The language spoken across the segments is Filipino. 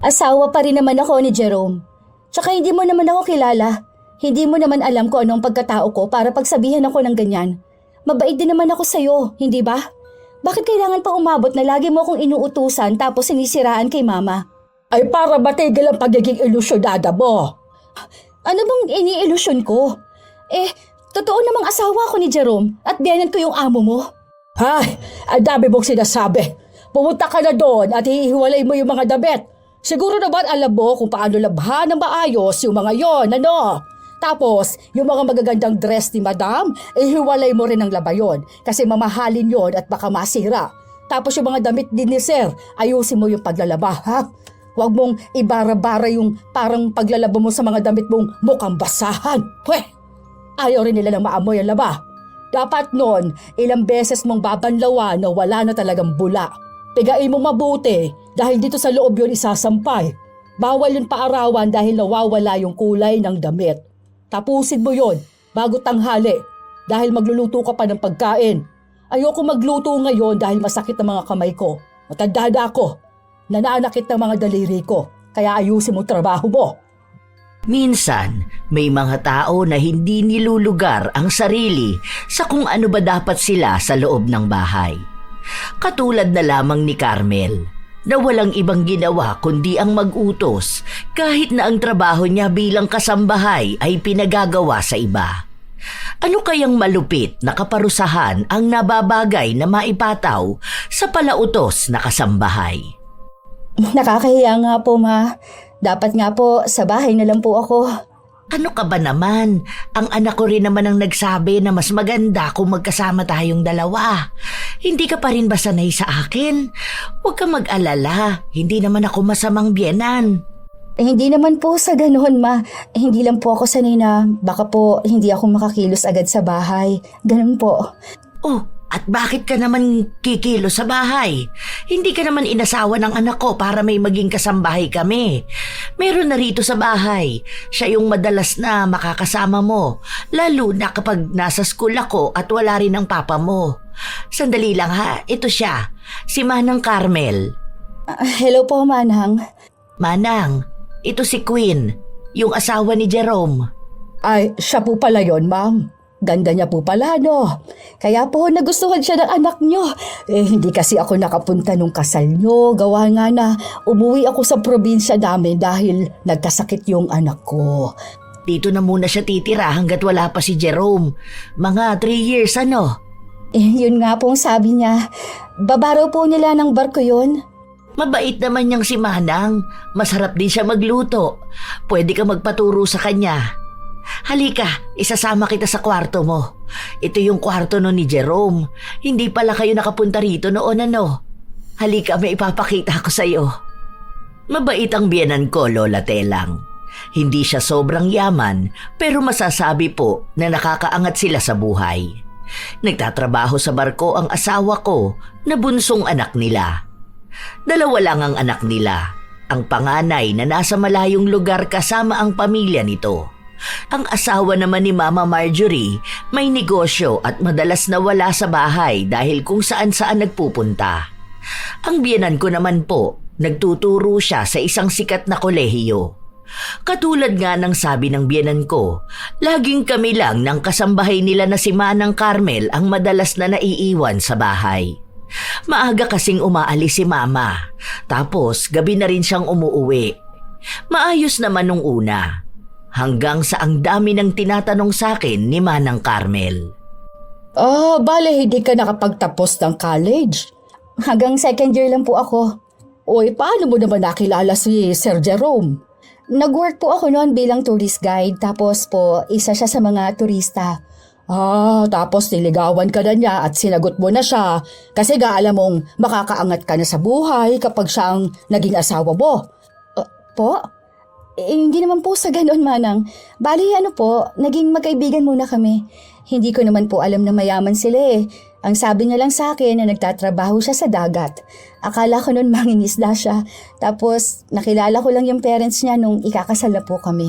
Asawa pa rin naman ako ni Jerome. Tsaka hindi mo naman ako kilala. Hindi mo naman alam kung anong pagkatao ko para pagsabihan ako ng ganyan. Mabait din naman ako sa'yo, hindi ba? Bakit kailangan pa umabot na lagi mo akong inuutusan tapos sinisiraan kay mama? Ay para matigil ang pagiging ilusyonada mo. Ano bang iniilusyon ko? Totoo namang asawa ko ni Jerome at biyanan ko yung amo mo. Ay, ang dami mong sinasabi. Pumunta ka na doon at hihiwalay mo yung mga damit. Siguro naman alam mo kung paano labhan ng maayos yung mga yon, ano? Tapos, yung mga magagandang dress ni madam, ihiwalay mo rin ang labayon kasi mamahalin yon at baka masira. Tapos yung mga damit din ni sir, ayusin mo yung paglalaba, ha? Huwag mong ibara-bara yung parang paglalaba mo sa mga damit mong mukhang basahan. Pweh, ayaw rin nila ng maamoy ang laba. Dapat nun, ilang beses mong babanlawan na wala na talagang bula. Pigain mo mabuti dahil dito sa loob yun isasampay. Bawal yun paarawan dahil nawawala yung kulay ng damit. Tapusin mo yon bago tanghali dahil magluluto ka pa ng pagkain. Ayoko magluto ngayon dahil masakit ang mga kamay ko. Matanda na ako. Nananakit ng mga daliri ko. Kaya ayusin mo trabaho mo. Minsan, may mga tao na hindi nilulugar ang sarili sa kung ano ba dapat sila sa loob ng bahay. Katulad na lamang ni Carmel, na walang ibang ginawa kundi ang mag-utos kahit na ang trabaho niya bilang kasambahay ay pinagagawa sa iba. Ano kayang malupit na kaparusahan ang nababagay na maipataw sa palautos na kasambahay? Nakakahiya nga po, ma. Dapat nga po sa bahay na lang po ako. Ano ka ba naman? Ang anak ko rin naman ang nagsabi na mas maganda kung magkasama tayong dalawa. Hindi ka pa rin ba sanay sa akin? Huwag ka mag-alala. Hindi naman ako masamang biyenan. Hindi naman po sa ganoon, ma. Hindi lang po ako sanay na baka po hindi ako makakilos agad sa bahay. Ganun po. Oh, at bakit ka naman kikilo sa bahay? Hindi ka naman inasawa ng anak ko para may maging kasambahay kami. Meron na rito sa bahay. Siya yung madalas na makakasama mo. Lalo na kapag nasa school ako at wala rin ang papa mo. Sandali lang ha, ito siya. Si Manang Carmel. Hello po, Manang. Manang, ito si Queen, yung asawa ni Jerome. Ay, siya po pala yon, ma'am. Ganda niya po pala, no? Kaya po nagustuhan siya ng anak niyo. Hindi kasi ako nakapunta nung kasal niyo. Gawa nga na umuwi ako sa probinsya namin dahil nagkasakit yung anak ko. Dito na muna siya titira hanggat wala pa si Jerome. Mga 3 years, ano? Yun nga pong sabi niya. Babaraw po nila ng barko yun. Mabait naman niyang si Manang. Masarap din siya magluto. Pwede ka magpaturo sa kanya. Halika, isasama kita sa kwarto mo. Ito yung kwarto no ni Jerome. Hindi pala kayo nakapunta rito noon, ano? Halika, may ipapakita ko sa'yo. Mabait ang biyenan ko, Lola Telang. Hindi siya sobrang yaman, pero masasabi po na nakakaangat sila sa buhay. Nagtatrabaho sa barko ang asawa ko na bunsong anak nila. 2 lang ang anak nila. Ang panganay na nasa malayong lugar kasama ang pamilya nito. Ang asawa naman ni Mama Marjorie may negosyo at madalas nawala sa bahay dahil kung saan-saan nagpupunta. Ang biyenan ko naman po, nagtuturo siya sa isang sikat na kolehiyo. Katulad nga ng sabi ng biyenan ko, laging kami lang ng kasambahay nila na si Manang Carmel ang madalas na naiiwan sa bahay. Maaga kasing umaalis si Mama, tapos gabi na rin siyang umuuwi. Maayos naman nung una. Hanggang sa ang dami ng tinatanong sa akin ni Manang Carmel. Bale hindi ka nakapagtapos ng college. Hanggang 2nd year lang po ako. Oy, paano mo naman nakilala si Sir Jerome? Nag-work po ako noon bilang tourist guide tapos po isa siya sa mga turista. Tapos niligawan ka na niya at sinagot mo na siya kasi alam mong makakaangat ka na sa buhay kapag siya ang naging asawa mo. Po? Hindi naman po sa ganoon, Manang. Bali, naging magkaibigan muna kami. Hindi ko naman po alam na mayaman sila eh. Ang sabi niya lang sa akin na nagtatrabaho siya sa dagat. Akala ko noon mangingisda siya. Tapos nakilala ko lang yung parents niya nung ikakasal na po kami.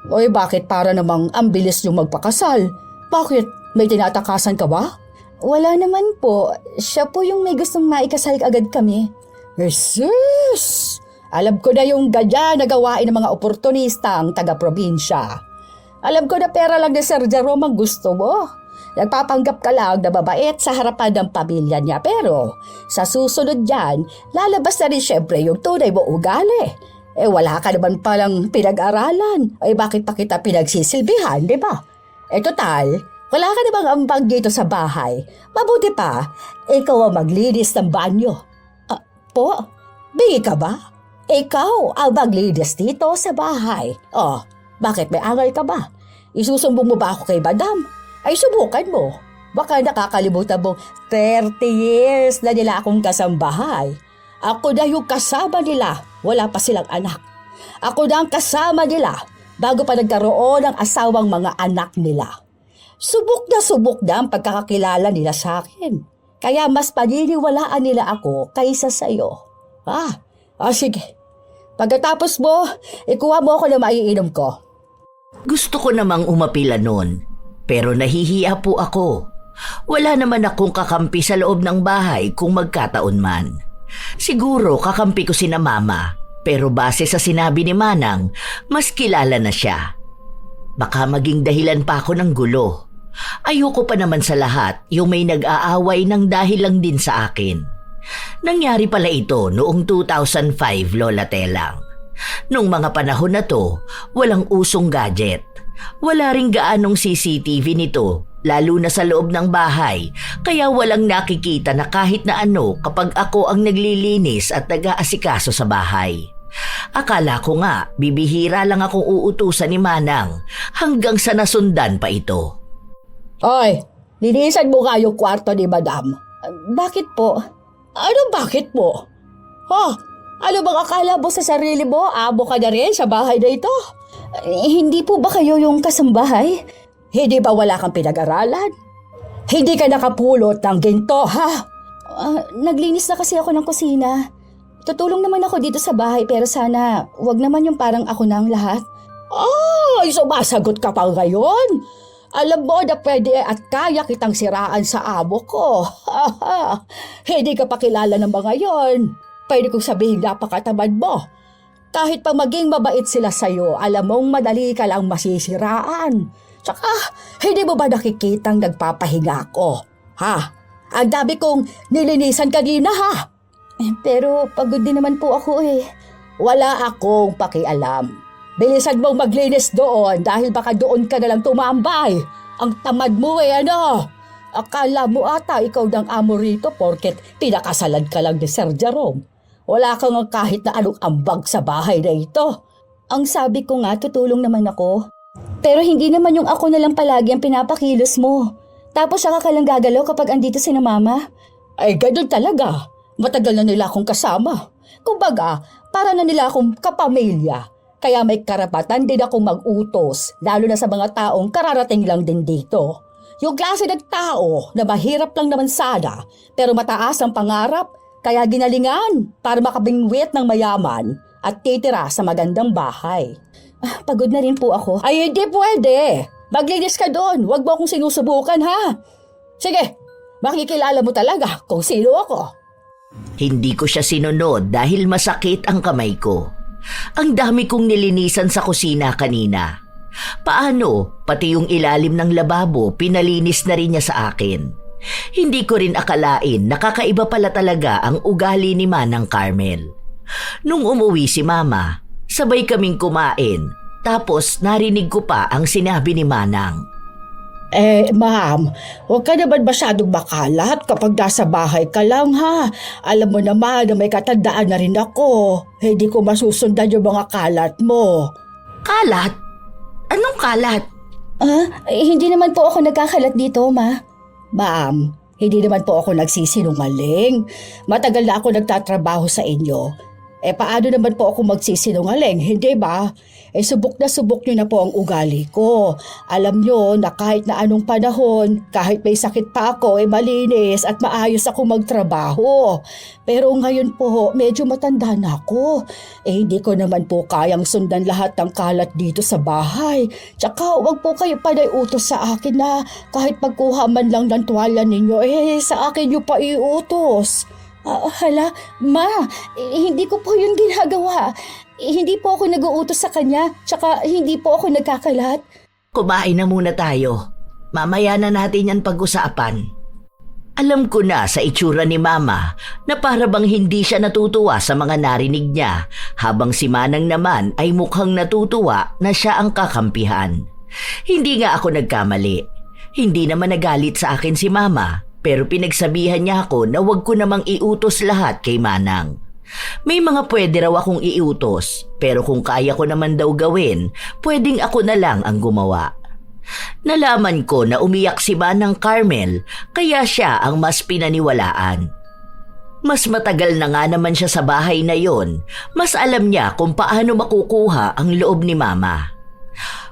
Oy, bakit para namang ang bilis yung magpakasal? Bakit? May tinatakasan ka ba? Wala naman po. Siya po yung may gustong maikasal agad kami. Jesus! Alam ko na yung ganyan na gawain ng mga oportunistang taga-probinsya. Alam ko na pera lang ni Sir Jerome ang gusto mo. Nagpapanggap ka lang na mabait sa harapan ng pamilya niya, pero sa susunod yan, lalabas na rin syempre yung tunay mo ugali. Wala ka naman palang pinag-aralan. Bakit pa kita pinagsisilbihan, di ba? Total, wala ka namang ambag dito sa bahay. Mabuti pa, ikaw ang maglinis ng banyo. Po? Bingi ka ba? Ikaw ang maglinis dito sa bahay. Bakit may angal ka ba? Isusumbong mo ba ako kay Madam? Ay subukan mo. Baka nakakalimutan mo 30 years na nila akong kasambahay. Ako na yung kasama nila, wala pa silang anak. Ako na ang kasama nila bago pa nagkaroon ng asawang mga anak nila. Subok na ang pagkakakilala nila sa akin. Kaya mas paniniwalaan nila ako kaysa sa iyo. Sige. Pagkatapos mo, ikuha mo ako na maiinom ko. Gusto ko namang umapila nun, pero nahihiya po ako. Wala naman akong kakampi sa loob ng bahay kung magkataon man. Siguro kakampi ko sina Mama, pero base sa sinabi ni Manang, mas kilala na siya. Baka maging dahilan pa ako ng gulo. Ayoko pa naman sa lahat yung may nag-aaway ng dahil lang din sa akin. Nangyari pala ito noong 2005, Lola Telang. Nung mga panahon na to, walang usong gadget. Wala ring gaanong CCTV nito, lalo na sa loob ng bahay, kaya walang nakikita na kahit na ano kapag ako ang naglilinis at nag-aasikaso sa bahay. Akala ko nga, bibihira lang akong uutusan ni Manang hanggang sa nasundan pa ito. Oy, linisan mo nga yung kwarto ni Madam. Bakit po? Ano bakit mo? Ano bang akala mo sa sarili mo? Amo ka na rin sa bahay na ito? Hindi po ba kayo yung kasambahay? Hindi ba wala kang pinag-aralan? Hindi ka nakapulot ng ginto, ha? Naglinis na kasi ako ng kusina. Tutulong naman ako dito sa bahay pero sana wag naman yung parang ako na ang lahat. Sumasagot ka pa ngayon? Alam mo na pwede at kaya kitang siraan sa amo ko. Hindi ka pa kilala ng mga yon. Pwede kong sabihin napakatamad mo. Kahit pa maging mabait sila sa'yo, alam mong madali ka lang masisiraan. Tsaka, hindi mo ba nakikitang nagpapahinga ako? Ang dami kong nilinisan kanina, ha? Pero pagod din naman po ako eh. Wala akong pakialam. Bilisan mong maglinis doon dahil baka doon ka nalang tumambay. Ang tamad mo ano? Akala mo ata ikaw ng amo rito porket pinakasalan ka lang ni Sir Jerome. Wala kang kahit na anong ambag sa bahay na ito. Ang sabi ko nga, tutulong naman ako. Pero hindi naman yung ako na lang palagi ang pinapakilos mo. Tapos saka ka lang gagalaw kapag andito si na Mama. Ay, ganun talaga. Matagal na nila akong kasama. Kumbaga, para na nila akong kapamilya. Kaya may karapatan din akong mag-utos, lalo na sa mga taong kararating lang din dito. Yung klase ng tao na mahirap lang naman sana, pero mataas ang pangarap, kaya ginalingan para makabingwit ng mayaman at titira sa magandang bahay. Pagod na rin po ako. Ay, hindi pwede. Maglinis ka doon. Huwag mo akong sinusubukan, ha? Sige, makikilala mo talaga kung sino ako. Hindi ko siya sinunod dahil masakit ang kamay ko. Ang dami kong nilinisan sa kusina kanina. Paano, pati yung ilalim ng lababo pinalinis na rin niya sa akin. Hindi ko rin akalain nakakaiba pala talaga ang ugali ni Manang Carmel. Nung umuwi si Mama, sabay kaming kumain, tapos narinig ko pa ang sinabi ni Manang. Ma'am, huwag ka naman masyadong makalat kapag nasa bahay ka lang, ha? Alam mo naman na may katandaan na rin ako. Hindi ko masusundan yung mga kalat mo. Kalat? Anong kalat? Hindi naman po ako nagkakalat dito, Ma. Ma'am, hindi naman po ako nagsisinungaling. Matagal na ako nagtatrabaho sa inyo. Paano naman po ako magsisinungaling, hindi ba? Subok niyo na po ang ugali ko. Alam niyo na kahit na anong panahon, kahit may sakit pa ako, malinis at maayos ako magtrabaho. Pero ngayon po, medyo matanda na ako. Hindi ko naman po kayang sundan lahat ng kalat dito sa bahay. Tsaka huwag po kayo panay utos sa akin na kahit pagkuha man lang ng tuwalya ninyo, sa akin niyo pa iutos. Hala, Ma, hindi ko po yun ginagawa. Hindi po ako nag-uutos sa kanya, tsaka hindi po ako nagkakalat. Kumain na muna tayo. Mamaya na natin yan pag-usapan. Alam ko na sa itsura ni Mama na para bang hindi siya natutuwa sa mga narinig niya, habang si Manang naman ay mukhang natutuwa na siya ang kakampihan. Hindi nga ako nagkamali. Hindi naman nagalit sa akin si Mama, pero pinagsabihan niya ako na wag ko namang iutos lahat kay Manang. May mga pwede raw akong iutos, pero kung kaya ko naman daw gawin, pwedeng ako na lang ang gumawa. Nalaman ko na umiyak si Manang Carmel, kaya siya ang mas pinaniwalaan. Mas matagal na nga naman siya sa bahay na yon, mas alam niya kung paano makukuha ang loob ni Mama.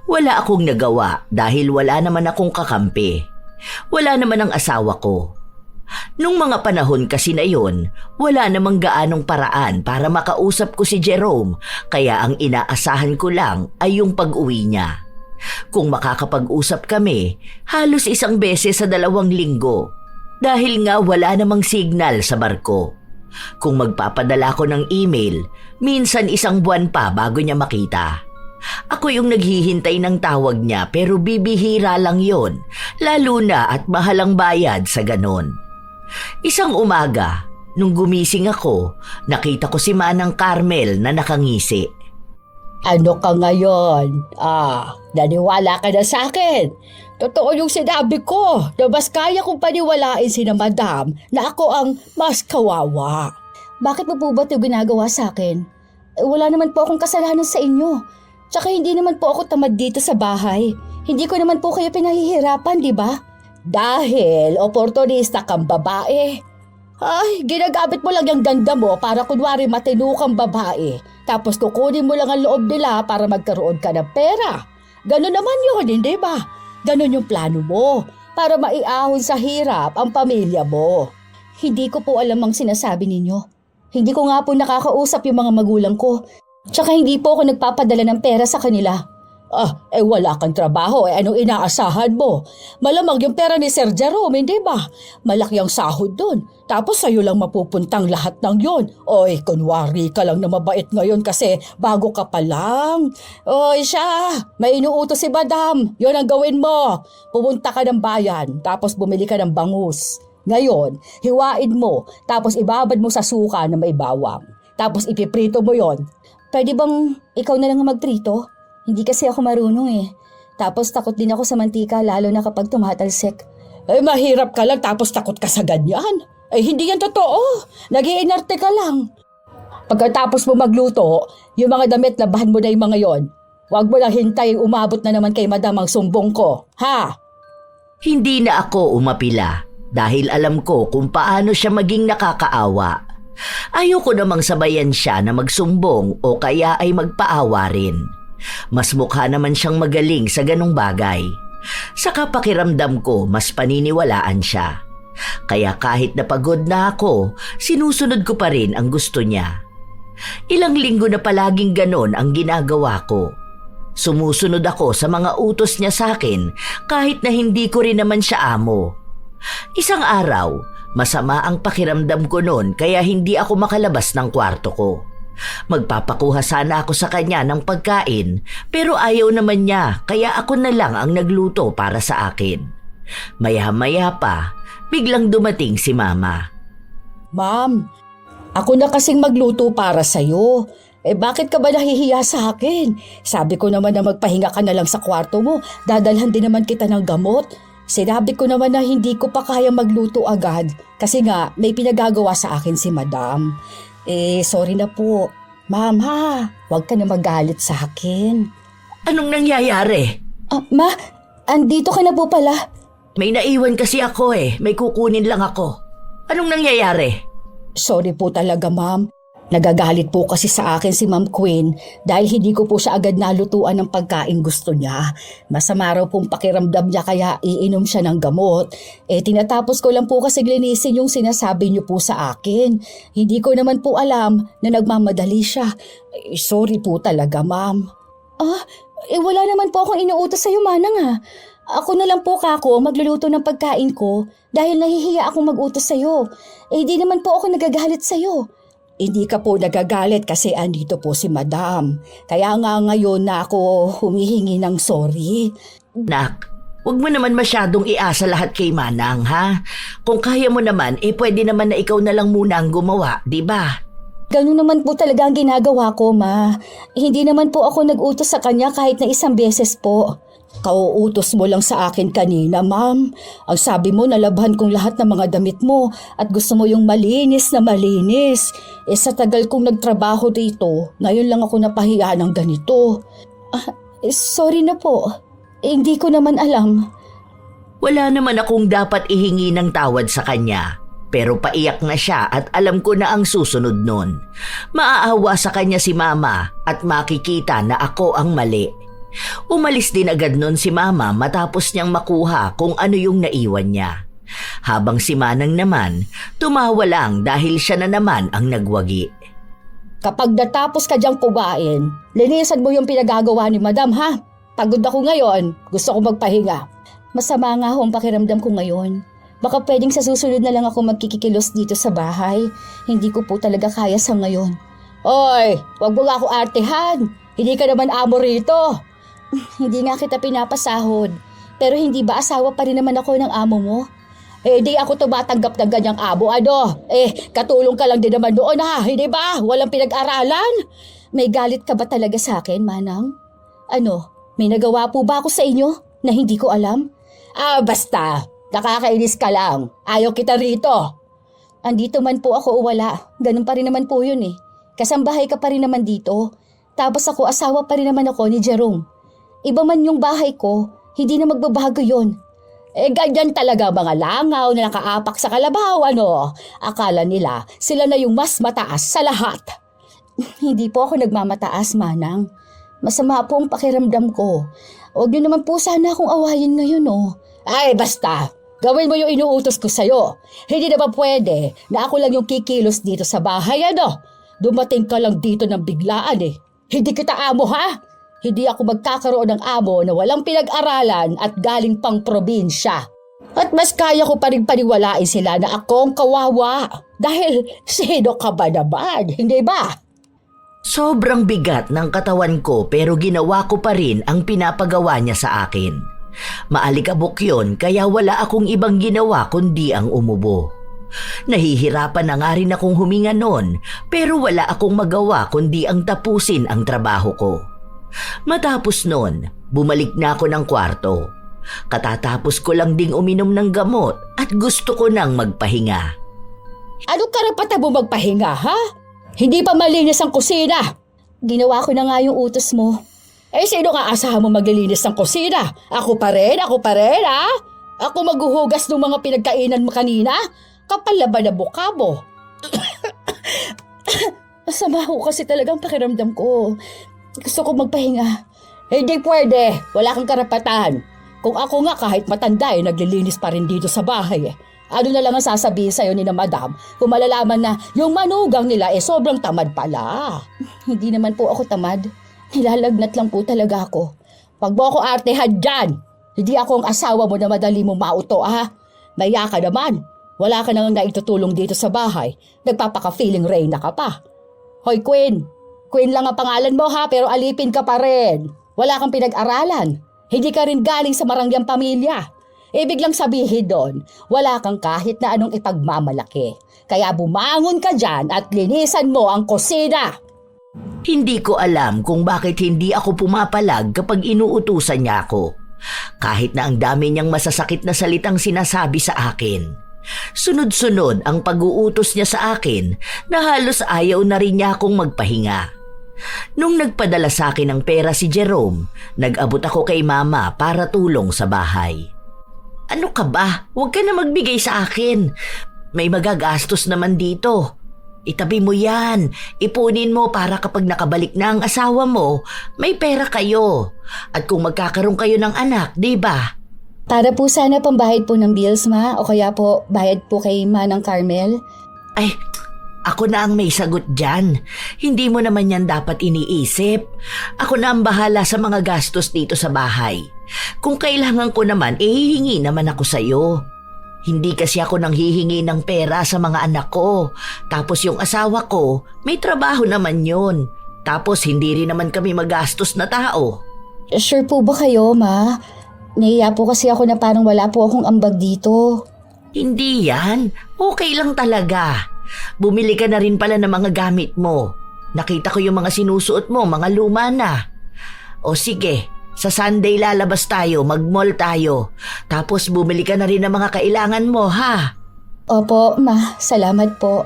Wala akong nagawa dahil wala naman akong kakampi. Wala naman ang asawa ko. Nung mga panahon kasi na yon, wala namang gaanong paraan para makausap ko si Jerome, kaya ang inaasahan ko lang ay yung pag-uwi niya. Kung makakapag-usap kami, halos 1 beses sa 2 linggo. Dahil nga wala namang signal sa barko. Kung magpapadala ko ng email, minsan 1 buwan pa bago niya makita. Ako yung naghihintay ng tawag niya, pero bibihira lang yon, lalo na at mahalang bayad sa ganon. Isang umaga, nung gumising ako, nakita ko si Manang Carmel na nakangisi. Ano ka ngayon? Naniwala ka na sa akin. Totoo yung sinabi ko na mas kaya kong paniwalain si na Madam na ako ang mas kawawa. Bakit mo po ba ito ginagawa sa akin? Wala naman po akong kasalanan sa inyo. Tsaka hindi naman po ako tamad dito sa bahay. Hindi ko naman po kayo pinahihirapan, di ba? Dahil oportunista kang babae. Ay, ginagamit mo lang yung ganda mo para kunwari matino kang babae. Tapos kukunin mo lang ang loob nila para magkaroon ka ng pera. Ganon naman yun, hindi ba? Ganon yung plano mo para maiahon sa hirap ang pamilya mo. Hindi ko po alam ang sinasabi ninyo. Hindi ko nga po nakakausap yung mga magulang ko. Tsaka hindi po ako nagpapadala ng pera sa kanila. Wala kang trabaho, anong inaasahan mo? Malamang yung pera ni Sir Jerome, hindi ba? Malaki ang sahod doon. Tapos sa'yo lang mapupuntang lahat ng yon. Oy, kunwari ka lang na mabait ngayon kasi bago ka pa lang. Oy, siya, may inuutos si Madam. Yon ang gawin mo. Pumunta ka ng bayan, tapos bumili ka ng bangus. Ngayon, hiwain mo, tapos ibabad mo sa suka na may bawang. Tapos ipiprito mo yon. Pwede bang ikaw na lang ang magprito? Hindi kasi ako marunong eh. Tapos takot din ako sa mantika lalo na kapag tumatalsik. Mahirap ka lang tapos takot ka sa ganyan. Hindi yan totoo. Nag-iinarte ka lang. Pagkatapos mo magluto, yung mga damit labahan mo na yung mga yon. Huwag mo lang hintayin umabot na naman kay Madam ang sumbong ko. Ha? Hindi na ako umapila dahil alam ko kung paano siya maging nakakaawa. Ayoko namang sabayan siya na magsumbong o kaya ay magpaawa rin. Mas mukha naman siyang magaling sa ganong bagay. Sa pakiramdam ko, mas paniniwalaan siya. Kaya kahit napagod na ako, sinusunod ko pa rin ang gusto niya. Ilang linggo na palaging ganon ang ginagawa ko. Sumusunod ako sa mga utos niya sa akin kahit na hindi ko rin naman siya amo. Isang araw, masama ang pakiramdam ko noon kaya hindi ako makalabas ng kwarto ko. Magpapakuha sana ako sa kanya ng pagkain pero ayaw naman niya kaya ako na lang ang nagluto para sa akin. Maya-maya pa, biglang dumating si Mama. Ma'am, ako na kasing magluto para sa'yo. Bakit ka ba nahihiya sa akin? Sabi ko naman na magpahinga ka na lang sa kwarto mo. Dadalhan din naman kita ng gamot. Sinabi ko naman na hindi ko pa kaya magluto agad kasi nga may pinagagawa sa akin si Madam. Sorry na po. Ma'am ha, huwag ka na magalit sa akin. Anong nangyayari? Ma, andito ka na po pala. May naiwan kasi ako may kukunin lang ako. Anong nangyayari? Sorry po talaga ma'am. Nagagalit po kasi sa akin si Ma'am Queen dahil hindi ko po siya agad nalutuan ng pagkain gusto niya. Masama raw pong pakiramdam niya kaya iinom siya ng gamot. Tinatapos ko lang po kasi linisin yung sinasabi niyo po sa akin. Hindi ko naman po alam na nagmamadali siya. Sorry po talaga ma'am. Wala naman po akong inuutos sa'yo, Manang ha. Ako na lang po kako magluluto ng pagkain ko dahil nahihiya akong mag-utos sa'yo. Di naman po ako nagagalit sa'yo. Hindi ka po nagagalit kasi andito po si Madam. Kaya nga ngayon na ako humihingi ng sorry. Nak, huwag mo naman masyadong iasa lahat kay Manang, ha? Kung kaya mo naman, pwede naman na ikaw na lang muna ang gumawa, di ba? Ganun naman po talaga ang ginagawa ko, Ma. Hindi naman po ako nag-utos sa kanya kahit na isang beses po. Kauutos mo lang sa akin kanina, ma'am. Ang sabi mo, nalabhan kong lahat ng mga damit mo at gusto mo yung malinis na malinis. Sa tagal kong nagtrabaho dito, ngayon lang ako napahiya ng ganito. Sorry na po. Hindi ko naman alam. Wala naman akong dapat ihingi ng tawad sa kanya. Pero paiyak na siya at alam ko na ang susunod nun. Maaawa sa kanya si Mama at makikita na ako ang mali. Umalis din agad nun si Mama matapos niyang makuha kung ano yung naiwan niya. Habang si Manang naman, tumawa lang dahil siya na naman ang nagwagi. Kapag natapos ka diyang kumain, linisan mo yung pinagagawa ni Madam, ha? Pagod ako ngayon, gusto ko magpahinga. Masama nga ho ang pakiramdam ko ngayon. Baka pwedeng sa susunod na lang ako magkikikilos dito sa bahay. Hindi ko po talaga kaya sa ngayon. Oy, wag mo nga ako artehan. Hindi ka naman amo rito. Hindi nga kita pinapasahod. Pero hindi ba asawa pa rin naman ako ng amo mo? Di ako tumatanggap ng ganyang amo, ano? Katulong ka lang din naman doon, ha? Hindi ba? Walang pinag-aralan? May galit ka ba talaga sa akin, Manang? Ano, may nagawa po ba ako sa inyo na hindi ko alam? Basta. Nakakainis ka lang. Ayaw kita rito. Andito man po ako o wala. Ganun pa rin naman po yun eh. Kasambahay ka pa rin naman dito. Tapos ako asawa pa rin naman ako ni Jerome. Iba man yung bahay ko, hindi na magbabago yun. Ganyan talaga mga langaw na nakaapak sa kalabaw, ano? Akala nila sila na yung mas mataas sa lahat. Hindi po ako nagmamataas, Manang. Masama po ang pakiramdam ko. Huwag niyo naman po sana akong awayin ngayon, oh. Basta. Gawin mo yung inuutos ko sa'yo. Hindi na ba pwede na ako lang yung kikilos dito sa bahay, ano? Dumating ka lang dito ng biglaan eh. Hindi kita amo, ha? Hindi ako magkakaroon ng amo na walang pinag-aralan at galing pang probinsya. At mas kaya ko pa rin paniwalain sila na akong kawawa. Dahil sino ka ba naman, hindi ba? Sobrang bigat ng katawan ko pero ginawa ko pa rin ang pinapagawa niya sa akin. Maalikabok yun kaya wala akong ibang ginawa kundi ang umubo. Nahihirapan na nga rin akong huminga noon pero wala akong magawa kundi ang tapusin ang trabaho ko. Matapos noon, bumalik na ako ng kwarto. Katatapos ko lang ding uminom ng gamot at gusto ko nang magpahinga. Anong karapatan mo magpahinga, ha? Hindi pa malinis ang kusina. Ginawa ko na nga yung utos mo. Sino nga asahan mo maglilinis ng kusina? Ako pa rin, ha? Ako maghuhugas ng mga pinagkainan mo kanina? Kapal na ba na mukha mo? Masama ko kasi talagang pakiramdam ko. Gusto ko magpahinga. Hindi pwede. Wala kang karapatan. Kung ako nga kahit matanda naglilinis pa rin dito sa bahay. Ano na lang ang sasabihin sa'yo ni na Madam kung malalaman na yung manugang nila sobrang tamad pala. Hindi naman po ako tamad. Nilalagnat lang po talaga ako. Pag mo ako artehan dyan, hindi ako ang asawa mo na madali mo mauto, ha? Maya ka naman. Wala ka nang naitutulong dito sa bahay. Nagpapaka-feeling Reyna ka pa. Hoy, Queen. Queen lang ang pangalan mo, ha? Pero alipin ka pa rin. Wala kang pinag-aralan. Hindi ka rin galing sa marangyang pamilya. Ibig lang sabihin doon, wala kang kahit na anong ipagmamalaki. Kaya bumangon ka dyan at linisan mo ang kusina. Hindi ko alam kung bakit hindi ako pumapalag kapag inuutusan niya ako. Kahit na ang dami niyang masasakit na salitang sinasabi sa akin. Sunod-sunod ang pag-uutos niya sa akin na halos ayaw na rin niya akong magpahinga. Nung nagpadala sa akin ng pera si Jerome, nag-abot ako kay Mama para tulong sa bahay. Ano ka ba? Huwag ka na magbigay sa akin. May magagastos naman dito. Itabi mo yan. Ipunin mo para kapag nakabalik na ang asawa mo, may pera kayo. At kung magkakaroon kayo ng anak, di ba? Para po sana pambahid po ng bills, Ma, o kaya po bayad po kay Manang Carmel. Ay, Ako na ang may sagot dyan. Hindi mo naman yan dapat iniisip. Ako na ang bahala sa mga gastos dito sa bahay. Kung kailangan ko naman, hihingi naman ako sa'yo. Hindi kasi ako nang hihingi ng pera sa mga anak ko. Tapos yung asawa ko, may trabaho naman yun. Tapos hindi rin naman kami magastos na tao. Sure po ba kayo, Ma? Nahiya po kasi ako na parang wala po akong ambag dito. Hindi yan. Okay lang talaga. Bumili ka na rin pala ng mga gamit mo. Nakita ko yung mga sinusuot mo, mga luma na. O sige, sa Sunday lalabas tayo, mag-mall tayo. Tapos bumili ka na rin ng mga kailangan mo, ha? Opo, Ma. Salamat po.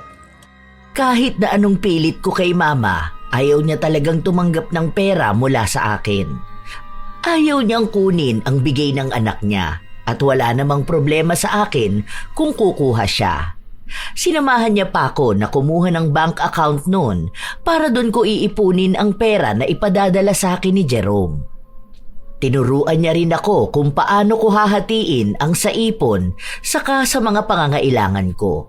Kahit na anong pilit ko kay Mama, ayaw niya talagang tumanggap ng pera mula sa akin. Ayaw niyang kunin ang bigay ng anak niya at wala namang problema sa akin kung kukuha siya. Sinamahan niya pa ako na kumuha ng bank account noon para doon ko iipunin ang pera na ipadadala sa akin ni Jerome. Tinuruan niya rin ako kung paano ko hahatiin ang saipon saka sa mga pangangailangan ko.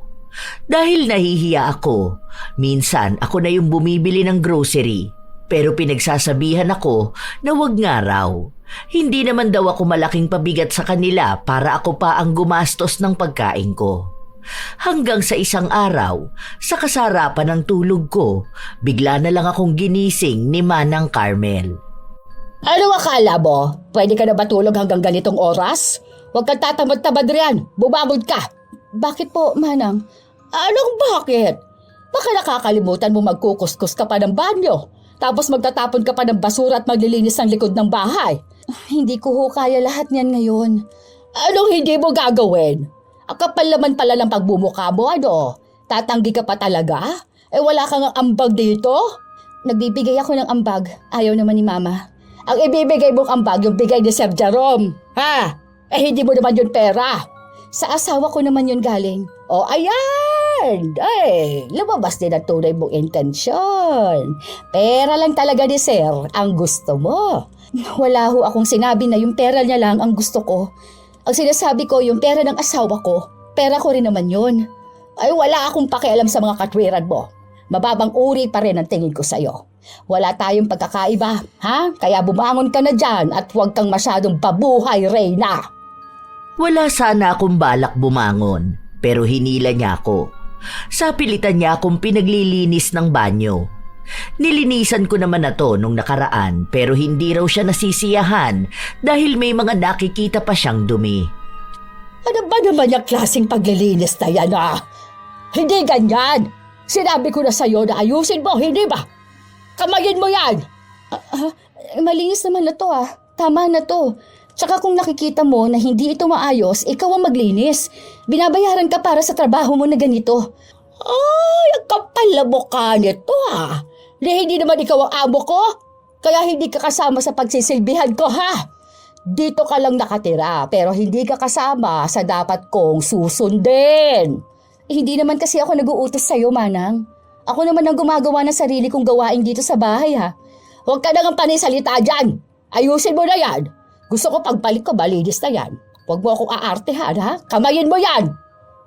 Dahil nahihiya ako, minsan ako na yung bumibili ng grocery. Pero pinagsasabihan ako na wag nga raw. Hindi naman daw ako malaking pabigat sa kanila para ako pa ang gumastos ng pagkain ko. Hanggang sa isang araw, sa kasarapan ng tulog ko, bigla na lang akong ginising ni Manang Carmel. Ano akala mo? Pwede ka na ba tulog hanggang ganitong oras? Huwag kang tatamad-tamad riyan. Bumangon ka. Bakit po, Manang? Anong bakit? Baka nakakalimutan mo magkukuskus ka pa ng banyo. Tapos magtatapon ka pa ng basura at maglilinis ng likod ng bahay. Hindi ko ho kaya lahat niyan ngayon. Anong hindi mo gagawin? Ang kapal naman pala ng pagbumukha mo, ano? Tatanggi ka pa talaga? Wala kang ambag dito? Nagbibigay ako ng ambag. Ayaw naman ni Mama. Ang ibibigay mong ambag yung bigay ni Sir Jerome. Ha? Hindi mo naman yun pera. Sa asawa ko naman yun galing. O ayan! Lumabas din ang tunay mong intensyon. Pera lang talaga ni Sir ang gusto mo. Wala ho akong sinabi na yung pera niya lang ang gusto ko. Ang sinasabi ko, yung pera ng asawa ko, pera ko rin naman yun. Ay wala akong pakialam sa mga katwiran mo. Mababang uri pa rin ang tingin ko sa'yo. Wala tayong pagkakaiba, ha? Kaya bumangon ka na dyan at huwag kang masyadong pabuhay, Reyna. Wala sana akong balak bumangon, pero hinila niya ako. Sapilitan niya akong pinaglilinis ng banyo. Nilinisan ko naman na to nung nakaraan pero hindi raw siya nasisiyahan dahil may mga nakikita pa siyang dumi. Ano ba naman yung klaseng paglilinis na yan, ah? Hindi ganyan. Sinabi ko na sa'yo na ayusin mo, hindi ba? Kamayin mo yan! Malinis naman na to ah. Tama na to. Tsaka kung nakikita mo na hindi ito maayos, ikaw ang maglinis. Binabayaran ka para sa trabaho mo na ganito. Ay, ang kapal na mukha nito ah. Hindi naman ikaw ang amo ko. Kaya hindi ka kasama sa pagsisilbihan ko, ha? Dito ka lang nakatira pero hindi ka kasama sa dapat kong susundin. Hindi naman kasi ako nag-uutos sa'yo, Manang. Ako naman ang gumagawa ng sarili kong gawain dito sa bahay, ha? Huwag ka nang panisalita dyan. Ayusin mo na yan. Gusto ko pagbalik ko, malinis na yan. Huwag mo akong aartehan, ha? Kamayin mo yan.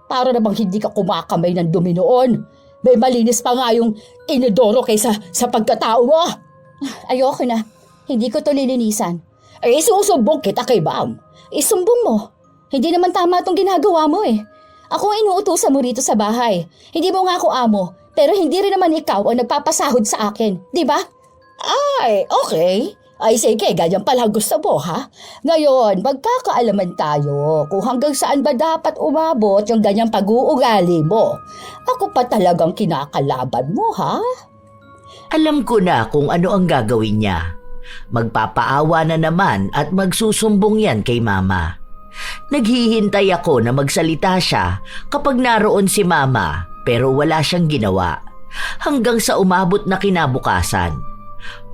Para namang hindi ka kumakamay ng dumi noon. May malinis pa nga yung inidoro kaysa sa pagkatao mo. Ayoko na. Hindi ko to lilinisan. Isusumbong kita kay Ma'am. Isumbong mo. Hindi naman tama itong ginagawa mo eh. Ako ang inuutusan mo rito sa bahay. Hindi mo nga ako amo, pero hindi rin naman ikaw ang nagpapasahod sa akin, di ba? Ay, okay. Ay sige, ganyan pala gusto mo, ha? Ngayon, magkakaalaman tayo kung hanggang saan ba dapat umabot yung ganyang pag-uugali mo. Ako pa talagang kinakalaban mo, ha? Alam ko na kung ano ang gagawin niya. Magpapaawa na naman at magsusumbong yan kay Mama. Naghihintay ako na magsalita siya kapag naroon si Mama pero wala siyang ginawa. Hanggang sa umabot na kinabukasan.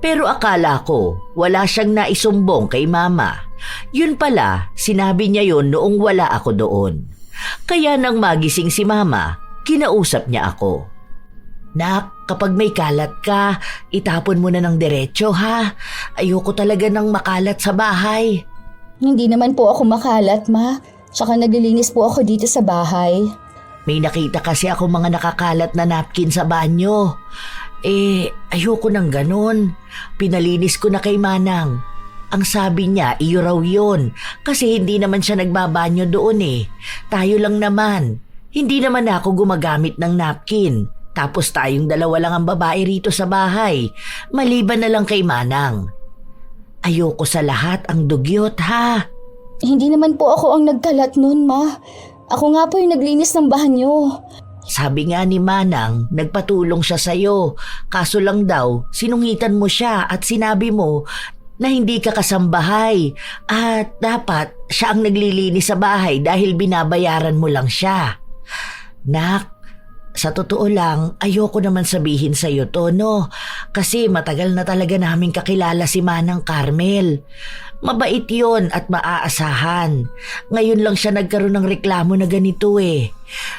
Pero akala ko wala siyang naisumbong kay Mama. Yun pala, sinabi niya yun noong wala ako doon. Kaya nang magising si Mama, kinausap niya ako. Nak, kapag may kalat ka, itapon mo na ng diretso ha. Ayoko talaga ng makalat sa bahay. Hindi naman po ako makalat, Ma. Tsaka naglilinis po ako dito sa bahay. May nakita kasi ako mga nakakalat na napkin sa banyo. Ayoko ng ganon. Pinalinis ko na kay Manang. Ang sabi niya, iyo raw yun. Kasi hindi naman siya nagbabanyo doon Tayo lang naman. Hindi naman ako gumagamit ng napkin. Tapos tayong dalawa lang ang babae rito sa bahay. Maliban na lang kay Manang. Ayoko sa lahat ang dugyot ha. Hindi naman po ako ang nagkalat nun, Ma. Ako nga po yung naglinis ng banyo. Sabi nga ni Manang, nagpatulong siya sa'yo. Kaso lang daw, sinungitan mo siya at sinabi mo na hindi ka kasambahay. At dapat siya ang naglilinis sa bahay dahil binabayaran mo lang siya. Nak, sa totoo lang, ayoko naman sabihin sa'yo to, no? Kasi matagal na talaga namin kakilala si Manang Carmel. Mabait yon at maaasahan. Ngayon lang siya nagkaroon ng reklamo na ganito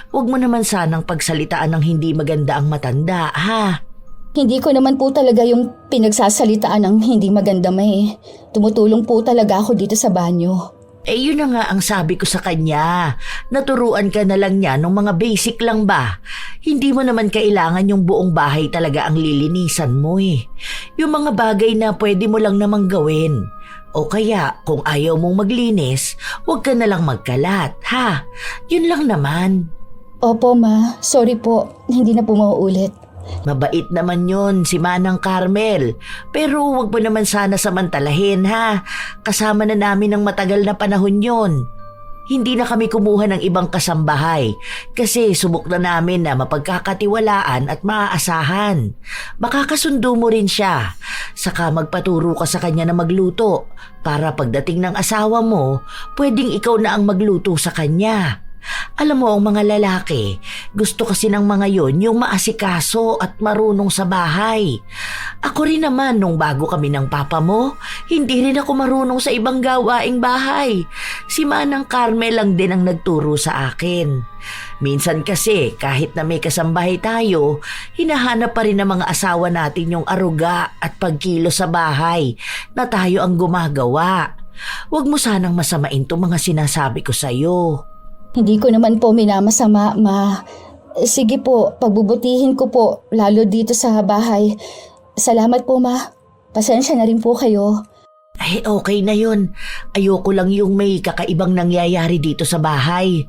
Huwag mo naman sanang pagsalitaan ng hindi maganda ang matanda, ha? Hindi ko naman po talaga yung pinagsasalitaan ng hindi maganda, Ma. Tumutulong po talaga ako dito sa banyo. Yun na nga ang sabi ko sa kanya. Naturuan ka na lang niya ng mga basic lang ba? Hindi mo naman kailangan yung buong bahay talaga ang lilinisan mo Yung mga bagay na pwede mo lang namang gawin. O kaya, kung ayaw mong maglinis, huwag ka na lang magkalat, ha? Yun lang naman. Opo, Ma. Sorry po. Hindi na po mauulit. Mabait naman yun si Manang Carmel. Pero huwag mo naman sana samantalahin, ha? Kasama na namin ng matagal na panahon yun. Hindi na kami kumuha ng ibang kasambahay kasi subok na namin na mapagkakatiwalaan at maaasahan. Baka kasundo mo rin siya. Saka magpaturo ka sa kanya na magluto para pagdating ng asawa mo, pwedeng ikaw na ang magluto sa kanya. Alam mo, ang mga lalaki, gusto kasi ng mga yon yung maasikaso at marunong sa bahay. Ako rin naman, nung bago kami ng papa mo, hindi rin ako marunong sa ibang gawaing bahay. Si Manang Carmel lang din ang nagturo sa akin. Minsan kasi, kahit na may kasambahay tayo, hinahanap pa rin ng mga asawa natin yung aruga at pagkilo sa bahay na tayo ang gumagawa. Huwag mo sanang masamain itong mga sinasabi ko sa'yo. Hindi ko naman po minamasama, Ma. Sige po, pagbubutihin ko po, lalo dito sa bahay. Salamat po, Ma. Pasensya na rin po kayo. Okay na yun. Ayoko lang yung may kakaibang nangyayari dito sa bahay.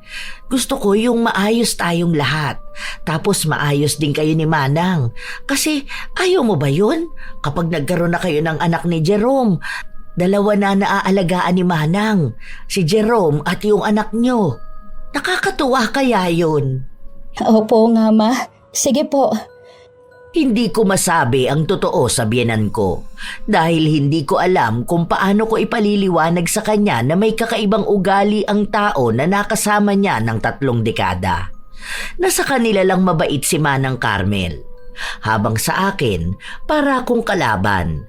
Gusto ko yung maayos tayong lahat. Tapos maayos din kayo ni Manang. Kasi ayaw mo ba yun? Kapag nagkaroon na kayo ng anak ni Jerome, dalawa na naaalagaan ni Manang. Si Jerome at yung anak nyo. Nakakatuwa kaya yun? Opo nga, Ma. Sige po. Hindi ko masabi ang totoo sa biyenan ko dahil hindi ko alam kung paano ko ipaliliwanag sa kanya na may kakaibang ugali ang tao na nakasama niya ng 3 dekada. Nasa kanila lang mabait si Manang Carmel, habang sa akin para akong kalaban.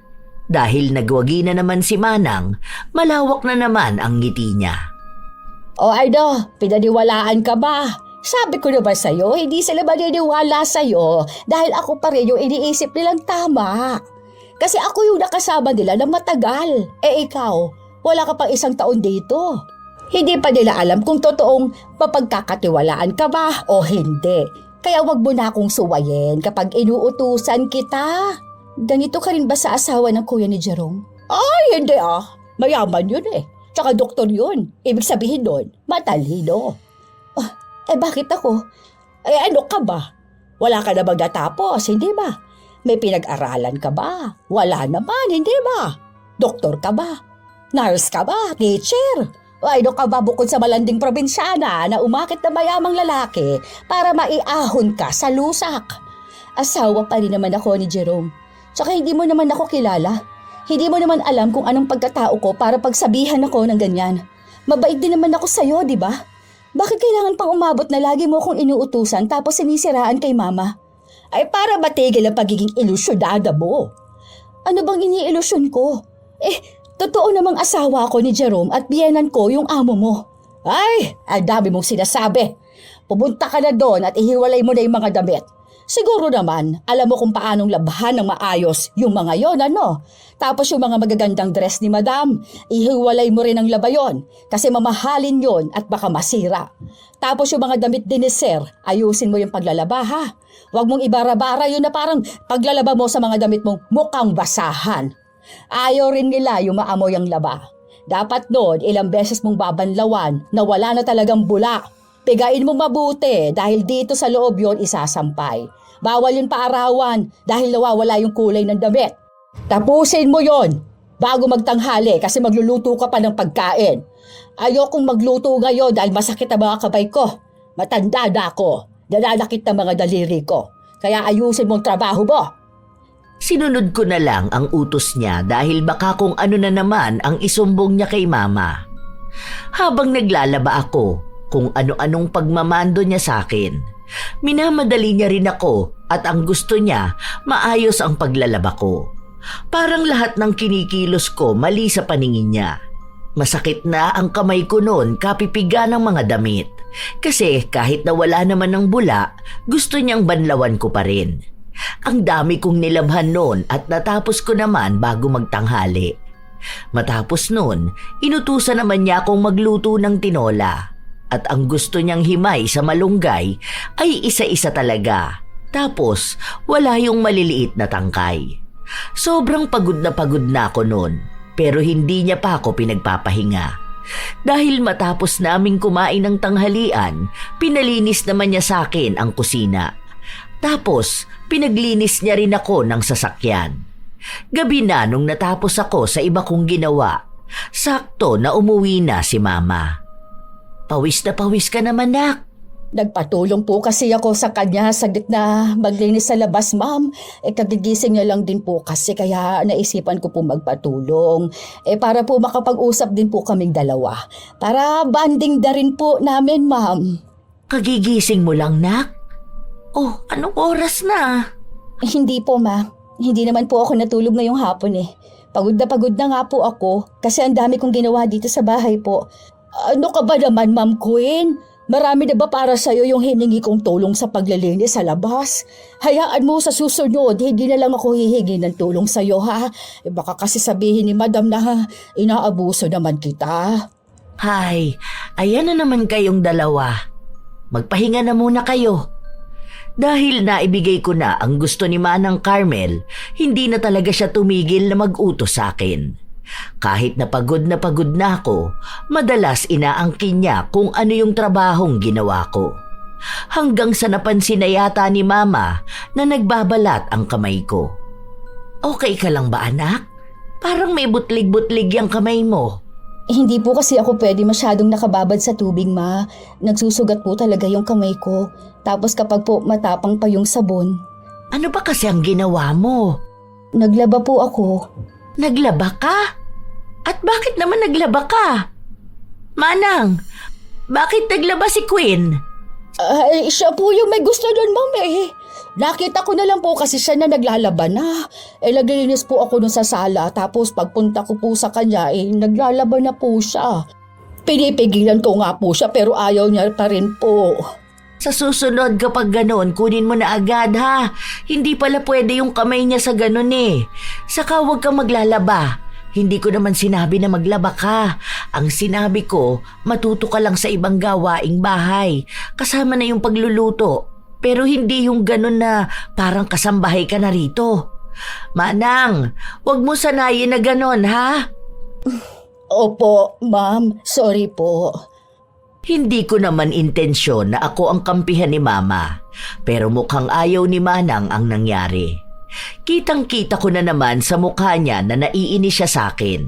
Dahil nagwagi na naman si Manang, malawak na naman ang ngiti niya. O Ardo, pinaniwalaan ka ba? Sabi ko na ba sa'yo, hindi sila maniniwala sa'yo dahil ako pa rin yung iniisip nilang tama. Kasi ako yung nakasama nila na matagal. Ikaw, wala ka pang 1 taon dito. Hindi pa nila alam kung totoong mapagkakatiwalaan ka ba o hindi. Kaya wag mo na akong suwayin kapag inuutusan kita. Ganito ka rin ba sa asawa ng kuya ni Jerome? Ay, hindi Mayaman yun Tsaka doktor yun. Ibig sabihin nun, matalino. Bakit ako? Ano ka ba? Wala ka na bang natapos, hindi ba? May pinag-aralan ka ba? Wala naman, hindi ba? Doktor ka ba? Nurse ka ba? Teacher? Ano ka ba bukod sa malanding probinsyana na umakit na mayamang lalaki para maiahon ka sa lusak? Asawa pa rin naman ako ni Jerome. Tsaka hindi mo naman ako kilala. Hindi mo naman alam kung anong pagkatao ko para pagsabihan ako ng ganyan. Mabait din naman ako sa'yo, di ba? Bakit kailangan pang umabot na lagi mo akong inuutusan tapos sinisiraan kay Mama? Ay para matigil ang pagiging ilusyonada mo. Ano bang iniilusyon ko? Totoo namang asawa ako ni Jerome at biyenan ko yung amo mo. Ay, ang dami mong sinasabi. Pumunta ka na doon at ihiwalay mo na yung mga damit. Siguro naman, alam mo kung paanong labhan ng maayos yung mga yon, ano? Tapos yung mga magagandang dress ni Madam, ihiwalay mo rin ang laba yon kasi mamahalin yon at baka masira. Tapos yung mga damit din ni Sir, ayusin mo yung paglalaba ha. Huwag mong ibara-bara yun na parang paglalaba mo sa mga damit mong mukhang basahan. Ayaw rin nila yung maamoy ang laba. Dapat noon, ilang beses mong babanlawan na wala na talagang bula. Pigain mo mabuti dahil dito sa loob yon isasampay. Bawal yung paarawan dahil nawawala yung kulay ng damit. Tapusin mo yon bago magtanghali kasi magluluto ka pa ng pagkain. Ayokong magluto ngayon dahil masakit ang mga kamay ko. Matanda na ako. Nananakit ng mga daliri ko. Kaya ayusin mong trabaho mo. Sinunod ko na lang ang utos niya dahil baka kung ano na naman ang isumbong niya kay Mama. Habang naglalaba ako, kung ano-anong pagmamando niya sa akin, minamadali niya rin ako at ang gusto niya, maayos ang paglalaba ko. Parang lahat ng kinikilos ko mali sa paningin niya. Masakit na ang kamay ko noon kapipiga ng mga damit. Kasi kahit na wala naman ng bula, gusto niyang banlawan ko pa rin. Ang dami kong nilabhan noon at natapos ko naman bago magtanghali. Matapos noon, inutusan naman niya akong magluto ng tinola. At ang gusto niyang himay sa malunggay ay isa-isa talaga. Tapos, wala yung maliliit na tangkay. Sobrang pagod na ako noon, pero hindi niya pa ako pinagpapahinga. Dahil matapos naming kumain ng tanghalian, pinalinis naman niya sa akin ang kusina. Tapos, pinaglinis niya rin ako ng sasakyan. Gabi na nung natapos ako sa iba kong ginawa, sakto na umuwi na si Mama. Pawis na pawis ka naman, nak. Nagpatulong po kasi ako sa kanya saglit na maglinis sa labas, ma'am. Kagigising niya lang din po kasi kaya naisipan ko po magpatulong. Para po makapag-usap din po kaming dalawa. Para banding na rin po namin, ma'am. Kagigising mo lang, nak? Oh, anong oras na? Hindi po, ma. Hindi naman po ako natulog ngayong hapon eh. Pagod na nga po ako kasi ang dami kong ginawa dito sa bahay po. Ano ka ba naman, Ma'am Queen? Marami na ba para sa'yo yung hiningi kong tulong sa paglilinis sa labas? Hayaan mo sa susunod, hindi na lang ako hihingi ng tulong sa'yo, ha? Baka kasi sabihin ni Madam na inaabuso naman kita. Hay, ayan na naman kayong dalawa. Magpahinga na muna kayo. Dahil naibigay ko na ang gusto ni Manang Carmel, hindi na talaga siya tumigil na mag-utos sa akin. Kahit na pagod na ako, madalas inaangkin niya kung ano yung trabahong ginawa ko. Hanggang sa napansin na yata ni Mama na nagbabalat ang kamay ko. Okay ka lang ba, anak? Parang may butlig-butlig yung kamay mo. Hindi po kasi ako pwede masyadong nakababad sa tubig, ma. Nagsusugat po talaga yung kamay ko. Tapos kapag po matapang pa yung sabon. Ano ba kasi ang ginawa mo? Naglaba po ako. Naglaba ka? At bakit naman naglaba ka? Manang, bakit naglaba si Queen? Siya po yung may gusto doon, ma'am eh. Nakita ko na lang po kasi siya na naglalaba na. Naglilinis po ako dun sa sala tapos pagpunta ko po sa kanya naglalaba na po siya. Pinipigilan ko nga po siya pero ayaw niya pa rin po. Sa susunod kapag ganon, kunin mo na agad ha. Hindi pala pwede yung kamay niya sa ganon eh. Saka huwag kang maglalaba. Hindi ko naman sinabi na maglaba ka. Ang sinabi ko, matuto ka lang sa ibang gawaing bahay. Kasama na yung pagluluto. Pero hindi yung ganon na parang kasambahay ka na rito. Manang, huwag mo sanayin na ganon ha. Opo, ma'am. Sorry po. Hindi ko naman intensyon na ako ang kampihan ni Mama, pero mukhang ayaw ni Manang ang nangyari. Kitang-kita ko na naman sa mukha niya na naiinis siya sa akin.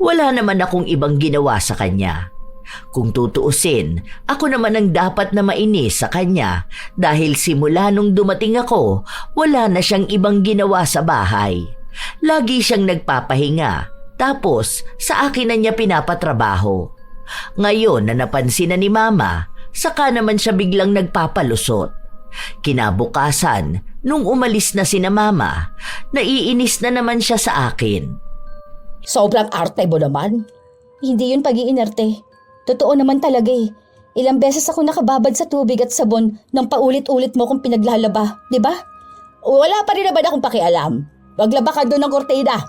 Wala naman akong ibang ginawa sa kanya. Kung tutuusin, ako naman ang dapat na mainis sa kanya dahil simula nung dumating ako, wala na siyang ibang ginawa sa bahay. Lagi siyang nagpapahinga, tapos sa akin na niya pinapatrabaho. Ngayon na napansin na ni Mama, saka naman siya biglang nagpapalusot. Kinabukasan, nung umalis na sina Mama, naiinis na naman siya sa akin. Sobrang arte mo naman. Hindi yun pag-iinarte. Totoo naman talaga eh. Ilang beses ako nakababad sa tubig at sabon nang paulit-ulit mo kong pinaglalaba, di ba? Wala pa rin naman akong pakialam. Maglaba ka doon ng kortina.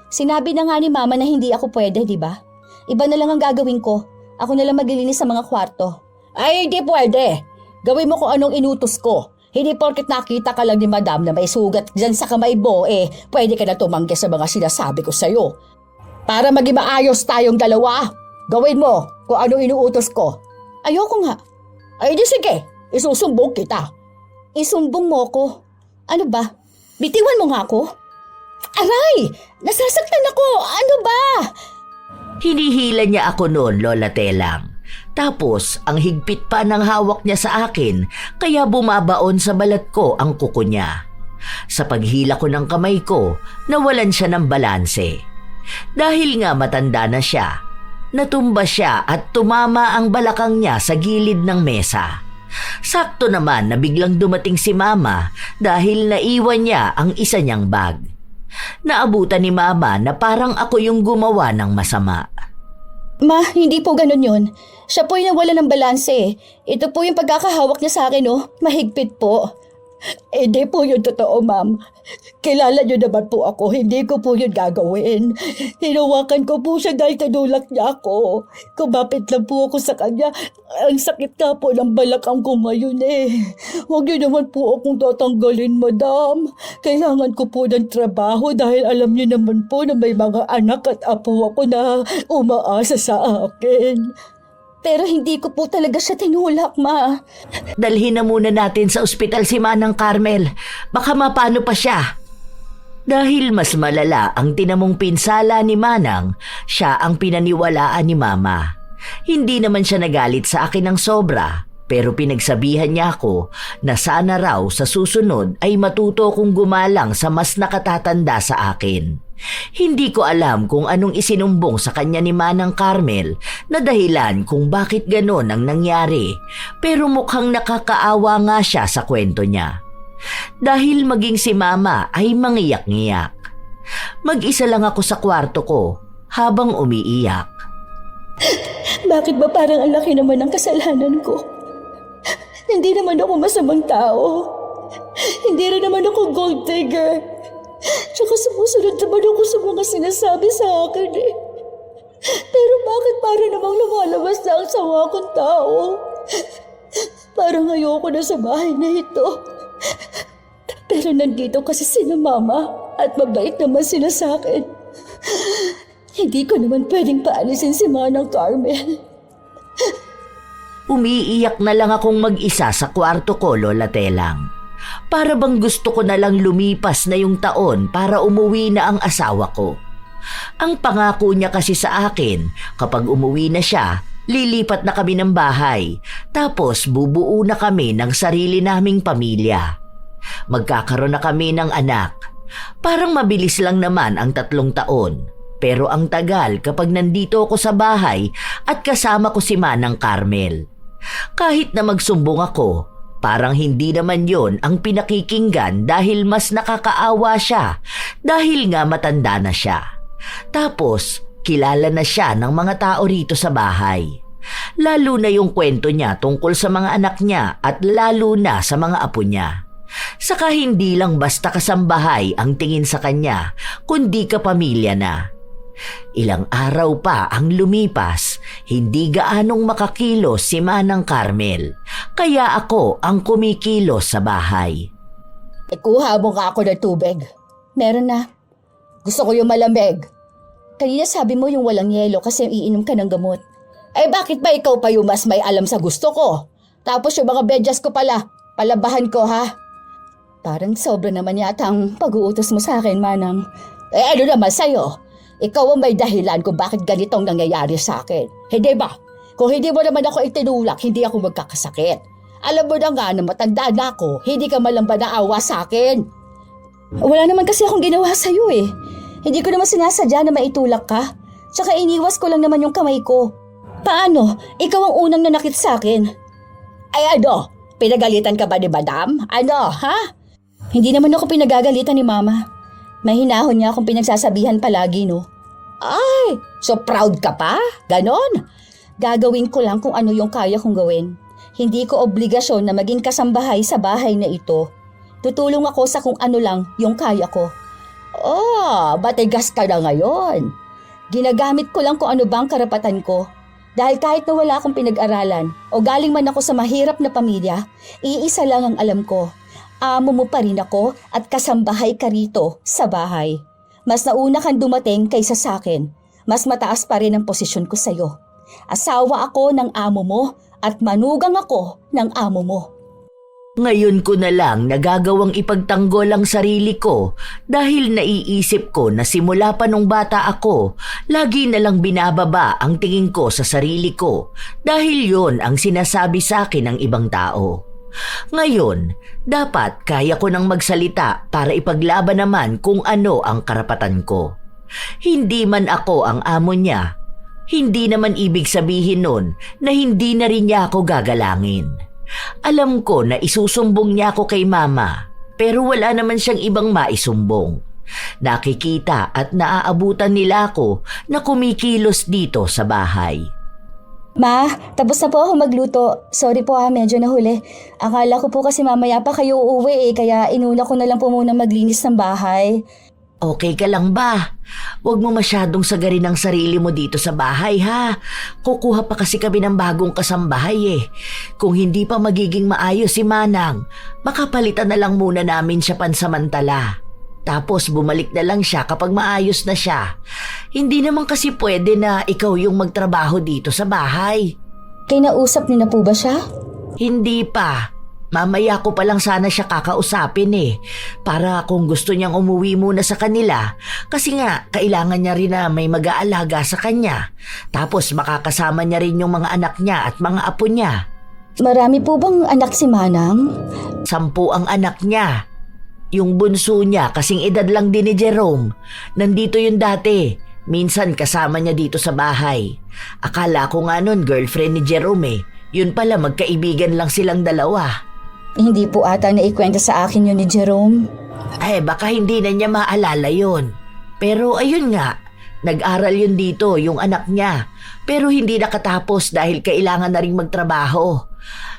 Sinabi na nga ni Mama na hindi ako pwede, di ba? Iba na lang ang gagawin ko. Ako na lang maglilinis sa mga kwarto. Ay, hindi pwede. Gawin mo kung anong inutos ko. Hindi porket nakita ka lang ni Madam na may sugat dyan sa kamay mo, pwede ka na tumanggi sa mga sinasabi ko sa'yo. Para maging maayos tayong dalawa, gawin mo kung anong inuutos ko. Ayoko nga. Ay, di sige. Isusumbong kita. Isumbong mo ko. Ano ba? Bitiwan mo nga ako? Aray! Nasasaktan ako! Ano ba? Hinihila niya ako noon, Lola Telang. Tapos, ang higpit pa ng hawak niya sa akin, kaya bumabaon sa balat ko ang kuko niya. Sa paghila ko ng kamay ko, nawalan siya ng balanse. Dahil nga matanda na siya, natumba siya at tumama ang balakang niya sa gilid ng mesa. Sakto naman na biglang dumating si Mama dahil naiwan niya ang isa niyang bag. Naabutan ni Mama na parang ako yung gumawa ng masama. Ma, hindi po ganun yun. Siya po yung nawala ng balanse. Ito po yung pagkakahawak niya sa akin, oh. Mahigpit po. Hindi po yun totoo, ma'am. Kilala niyo naman po ako, hindi ko po yun gagawin. Hinawakan ko po siya dahil tinulak niya ako. Kumapit lang po ako sa kanya. Ang sakit nga po ng balakang ko ngayon Huwag niyo naman po akong tatanggalin, madam. Kailangan ko po ng trabaho dahil alam niyo naman po na may mga anak at apo ako na umaasa sa akin. Pero hindi ko po talaga siya tinulak, Ma. Dalhin na muna natin sa ospital si Manang Carmel. Baka mapano pa siya. Dahil mas malala ang tinamong pinsala ni Manang, siya ang pinaniwalaan ni Mama. Hindi naman siya nagalit sa akin ng sobra, pero pinagsabihan niya ako na sana raw sa susunod ay matuto kong gumalang sa mas nakatatanda sa akin. Hindi ko alam kung anong isinumbong sa kanya ni Manang Carmel na dahilan kung bakit ganon ang nangyari, pero mukhang nakakaawa nga siya sa kwento niya. Dahil maging si Mama ay mangiyak-ngiyak. Mag-isa lang ako sa kwarto ko habang umiiyak. Bakit ba parang ang laki naman ng kasalanan ko? Hindi naman ako masamang tao. Hindi rin naman ako gold digger. Tsaka sumusunod naman ako sa mga sinasabi sa akin Pero bakit para namang lumalabas na ang sawa kong tao? Parang ayoko na sa bahay na ito. Pero nandito kasi sina Mama at mabait naman sila sa akin. Hindi ko naman pwedeng paalisin si Manang Carmel. Umiiyak na lang akong mag-isa sa kwarto ko, Lola Telang. Para bang gusto ko na lang lumipas na yung taon para umuwi na ang asawa ko. Ang pangako niya kasi sa akin, kapag umuwi na siya, lilipat na kami ng bahay, tapos bubuo na kami ng sarili naming pamilya. Magkakaroon na kami ng anak. Parang mabilis lang naman ang 3 taon, pero ang tagal kapag nandito ako sa bahay at kasama ko si Manang Carmel. Kahit na magsumbong ako, parang hindi naman yon ang pinakikinggan dahil mas nakakaawa siya dahil nga matanda na siya. Tapos, kilala na siya ng mga tao rito sa bahay. Lalo na yung kwento niya tungkol sa mga anak niya at lalo na sa mga apo niya. Saka hindi lang basta kasambahay ang tingin sa kanya, kundi kapamilya na. Ilang araw pa ang lumipas, hindi gaanong makakilos si Manang Carmel, kaya ako ang kumikilos sa bahay. Kuha mo nga ako ng tubig. Meron na. Gusto ko yung malamig. Kanina sabi mo yung walang yelo kasi iinom ka ng gamot. Bakit ba ikaw pa yung mas may alam sa gusto ko? Tapos yung mga bedyas ko pala, palabahan ko ha? Parang sobra naman yata ang pag-uutos mo sa akin, Manang. Ano naman sa'yo? Ikaw ang may dahilan kung bakit ganitong nangyayari sa akin. Hindi ba? Kung hindi mo naman ako itinulak, hindi ako magkakasakit. Alam mo na nga na matanda na ako, hindi ka man lang ba naawa sa akin? Wala naman kasi akong ginawa sa'yo Hindi ko naman sinasadya na maitulak ka. Tsaka iniwas ko lang naman yung kamay ko. Paano? Ikaw ang unang nanakit sa akin. Ano? Pinagalitan ka ba ni Madam? Ano, ha? Hindi naman ako pinagagalitan ni Mama. May hinahon niya akong pinagsasabihan palagi, no? Ay, so proud ka pa? Ganon? Gagawin ko lang kung ano yung kaya kong gawin. Hindi ko obligasyon na maging kasambahay sa bahay na ito. Tutulong ako sa kung ano lang yung kaya ko. Oh, batigas ka na ngayon. Ginagamit ko lang kung ano bang karapatan ko. Dahil kahit na wala akong pinag-aralan o galing man ako sa mahirap na pamilya, iisa lang ang alam ko. Amo mo pa rin ako at kasambahay ka rito sa bahay. Mas nauna kang dumating kaysa sa akin. Mas mataas pa rin ang posisyon ko sa'yo. Asawa ako ng amo mo at manugang ako ng amo mo. Ngayon ko na lang nagagawang ipagtanggol ang sarili ko dahil naiisip ko na simula pa nung bata ako, lagi na lang binababa ang tingin ko sa sarili ko dahil yon ang sinasabi sa akin ng ibang tao. Ngayon, dapat kaya ko nang magsalita para ipaglaban naman kung ano ang karapatan ko. Hindi man ako ang amo niya, hindi naman ibig sabihin nun na hindi na rin niya ako gagalangin. Alam ko na isusumbong niya ako kay mama, pero wala naman siyang ibang maisumbong. Nakikita at naaabutan nila ako na kumikilos dito sa bahay. Ma, tapos na po ako magluto. Sorry po medyo nahuli. Akala ko po kasi mamaya pa kayo uuwi kaya inuna ko na lang po muna maglinis ng bahay. Okay ka lang ba? Huwag mo masyadong sagarin ang sarili mo dito sa bahay ha. Kukuha pa kasi kami ng bagong kasambahay eh. Kung hindi pa magiging maayos si Manang, makapalitan na lang muna namin siya pansamantala. Tapos bumalik na lang siya kapag maayos na siya. Hindi naman kasi pwede na ikaw yung magtrabaho dito sa bahay. Kinausap niyo na po ba siya? Hindi pa. Mamaya ko pa lang sana siya kakausapin eh. Para kung gusto niyang umuwi muna sa kanila. Kasi nga, kailangan niya rin na may mag-aalaga sa kanya. Tapos makakasama niya rin yung mga anak niya at mga apo niya. Marami po bang anak si Manang? 10 ang anak niya. Yung bunso niya kasing edad lang din ni Jerome. Nandito yun dati. Minsan kasama niya dito sa bahay. Akala ko nga nun girlfriend ni Jerome eh. Yun pala magkaibigan lang silang dalawa. Hindi po ata naikwenta sa akin yun ni Jerome. Baka hindi na niya maalala yun. Pero ayun nga, nag-aral yun dito yung anak niya. Pero hindi nakatapos dahil kailangan na rin magtrabaho.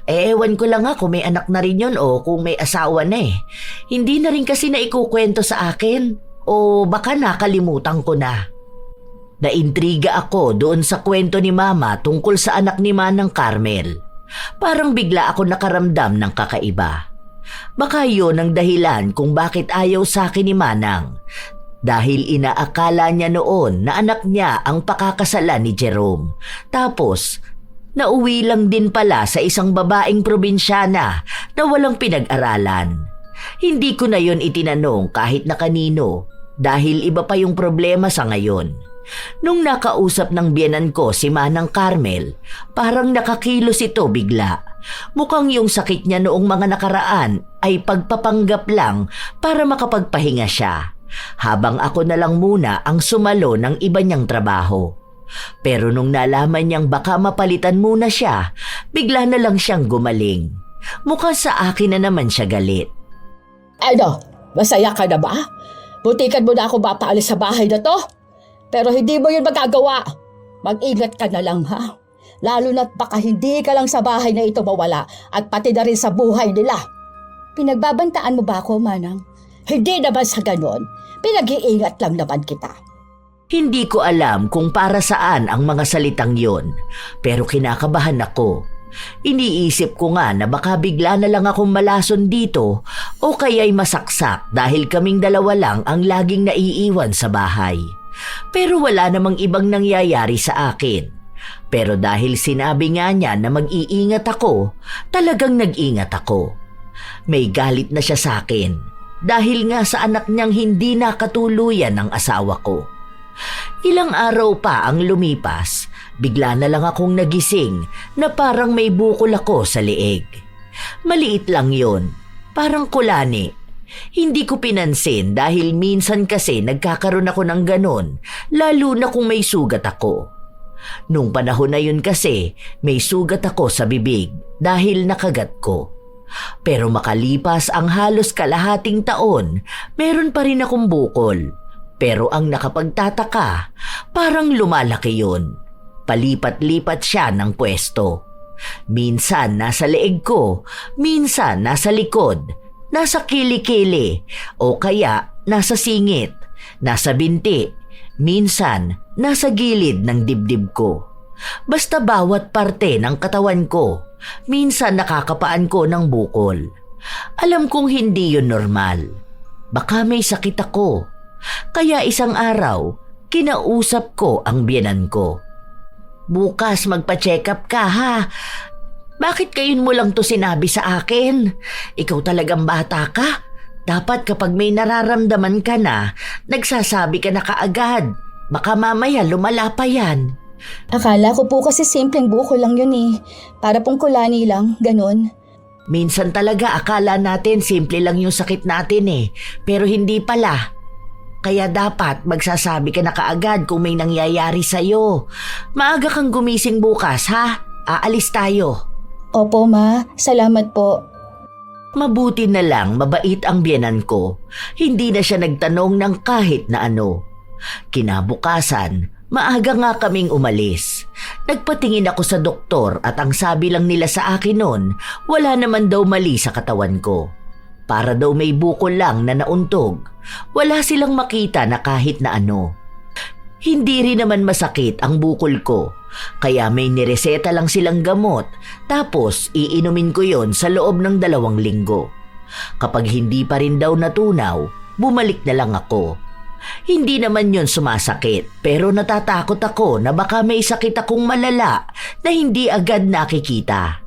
Ewan ko lang nga kung may anak na rin yun o kung may asawa na eh. Hindi na rin kasi naikukwento sa akin o baka nakalimutan ko na. Naintriga ako doon sa kwento ni Mama tungkol sa anak ni Manang Carmel. Parang bigla ako nakaramdam ng kakaiba. Baka yun ang dahilan kung bakit ayaw sa akin ni Manang. Dahil inaakala niya noon na anak niya ang pakakasalan ni Jerome. Tapos, nauwi lang din pala sa isang babaeng probinsyana na walang pinag-aralan. Hindi ko na yon itinanong kahit na kanino dahil iba pa yung problema sa ngayon. Nung nakausap ng biyenan ko si Manang Carmel, parang nakakilos ito bigla. Mukhang yung sakit niya noong mga nakaraan ay pagpapanggap lang para makapagpahinga siya. Habang ako na lang muna ang sumalo ng iba niyang trabaho. Pero nung nalaman niyang baka mapalitan muna siya, bigla na lang siyang gumaling. Mukhang sa akin na naman siya galit. Ano, masaya ka na ba? Butikan mo na ako mapaalis sa bahay na to? Pero hindi mo yun magagawa. Mag-ingat ka na lang ha. Lalo na't baka hindi ka lang sa bahay na ito mawala at pati na rin sa buhay nila. Pinagbabantaan mo ba ako, Manang? Hindi naman sa ganon. Pinag-iingat lang naman kita. Hindi ko alam kung para saan ang mga salitang yon, pero kinakabahan ako. Iniisip ko nga na baka bigla na lang akong malason dito o kaya'y masaksak dahil kaming dalawa lang ang laging naiiwan sa bahay. Pero wala namang ibang nangyayari sa akin. Pero dahil sinabi nga niya na mag-iingat ako, talagang nag-ingat ako. May galit na siya sa akin dahil nga sa anak niyang hindi nakatuluyan ng asawa ko. Ilang araw pa ang lumipas, bigla na lang akong nagising na parang may bukol ako sa leeg. Maliit lang yon, parang kulani. Hindi ko pinansin dahil minsan kasi nagkakaroon ako ng ganon, lalo na kung may sugat ako. Nung panahon na yun kasi, may sugat ako sa bibig dahil nakagat ko. Pero makalipas ang halos kalahating taon, meron pa rin akong bukol. Pero ang nakapagtataka, parang lumalaki yun. Palipat-lipat siya ng pwesto. Minsan nasa leeg ko, minsan nasa likod, nasa kilikili, o kaya nasa singit, nasa binti, minsan nasa gilid ng dibdib ko. Basta bawat parte ng katawan ko, minsan nakakapaan ko ng bukol. Alam kong hindi yun normal. Baka may sakit ako. Kaya isang araw, kinausap ko ang biyenan ko. Bukas magpa-check up ka ha. Bakit kayon mo lang to sinabi sa akin? Ikaw talagang bata ka. Dapat kapag may nararamdaman ka na, nagsasabi ka na kaagad. Baka mamaya lumala pa yan. Akala ko po kasi simpleng buko lang yun eh. Para pong kulani lang, ganun. Minsan talaga akala natin simple lang yung sakit natin eh. Pero hindi pala. Kaya dapat magsasabi ka na kaagad kung may nangyayari sa'yo. Maaga kang gumising bukas ha. Aalis tayo. Opo ma, salamat po. Mabuti na lang mabait ang biyenan ko. Hindi na siya nagtanong ng kahit na ano. Kinabukasan, maaga nga kaming umalis. Nagpatingin ako sa doktor at ang sabi lang nila sa akin noon, wala naman daw mali sa katawan ko. Para daw may bukol lang na nauntog. Wala silang makita na kahit na ano. Hindi rin naman masakit ang bukol ko. Kaya may nireseta lang silang gamot. Tapos iinumin ko yon sa loob ng 2 linggo. Kapag hindi pa rin daw natunaw, bumalik na lang ako. Hindi naman yon sumasakit. Pero natatakot ako na baka may sakit akong malala na hindi agad nakikita.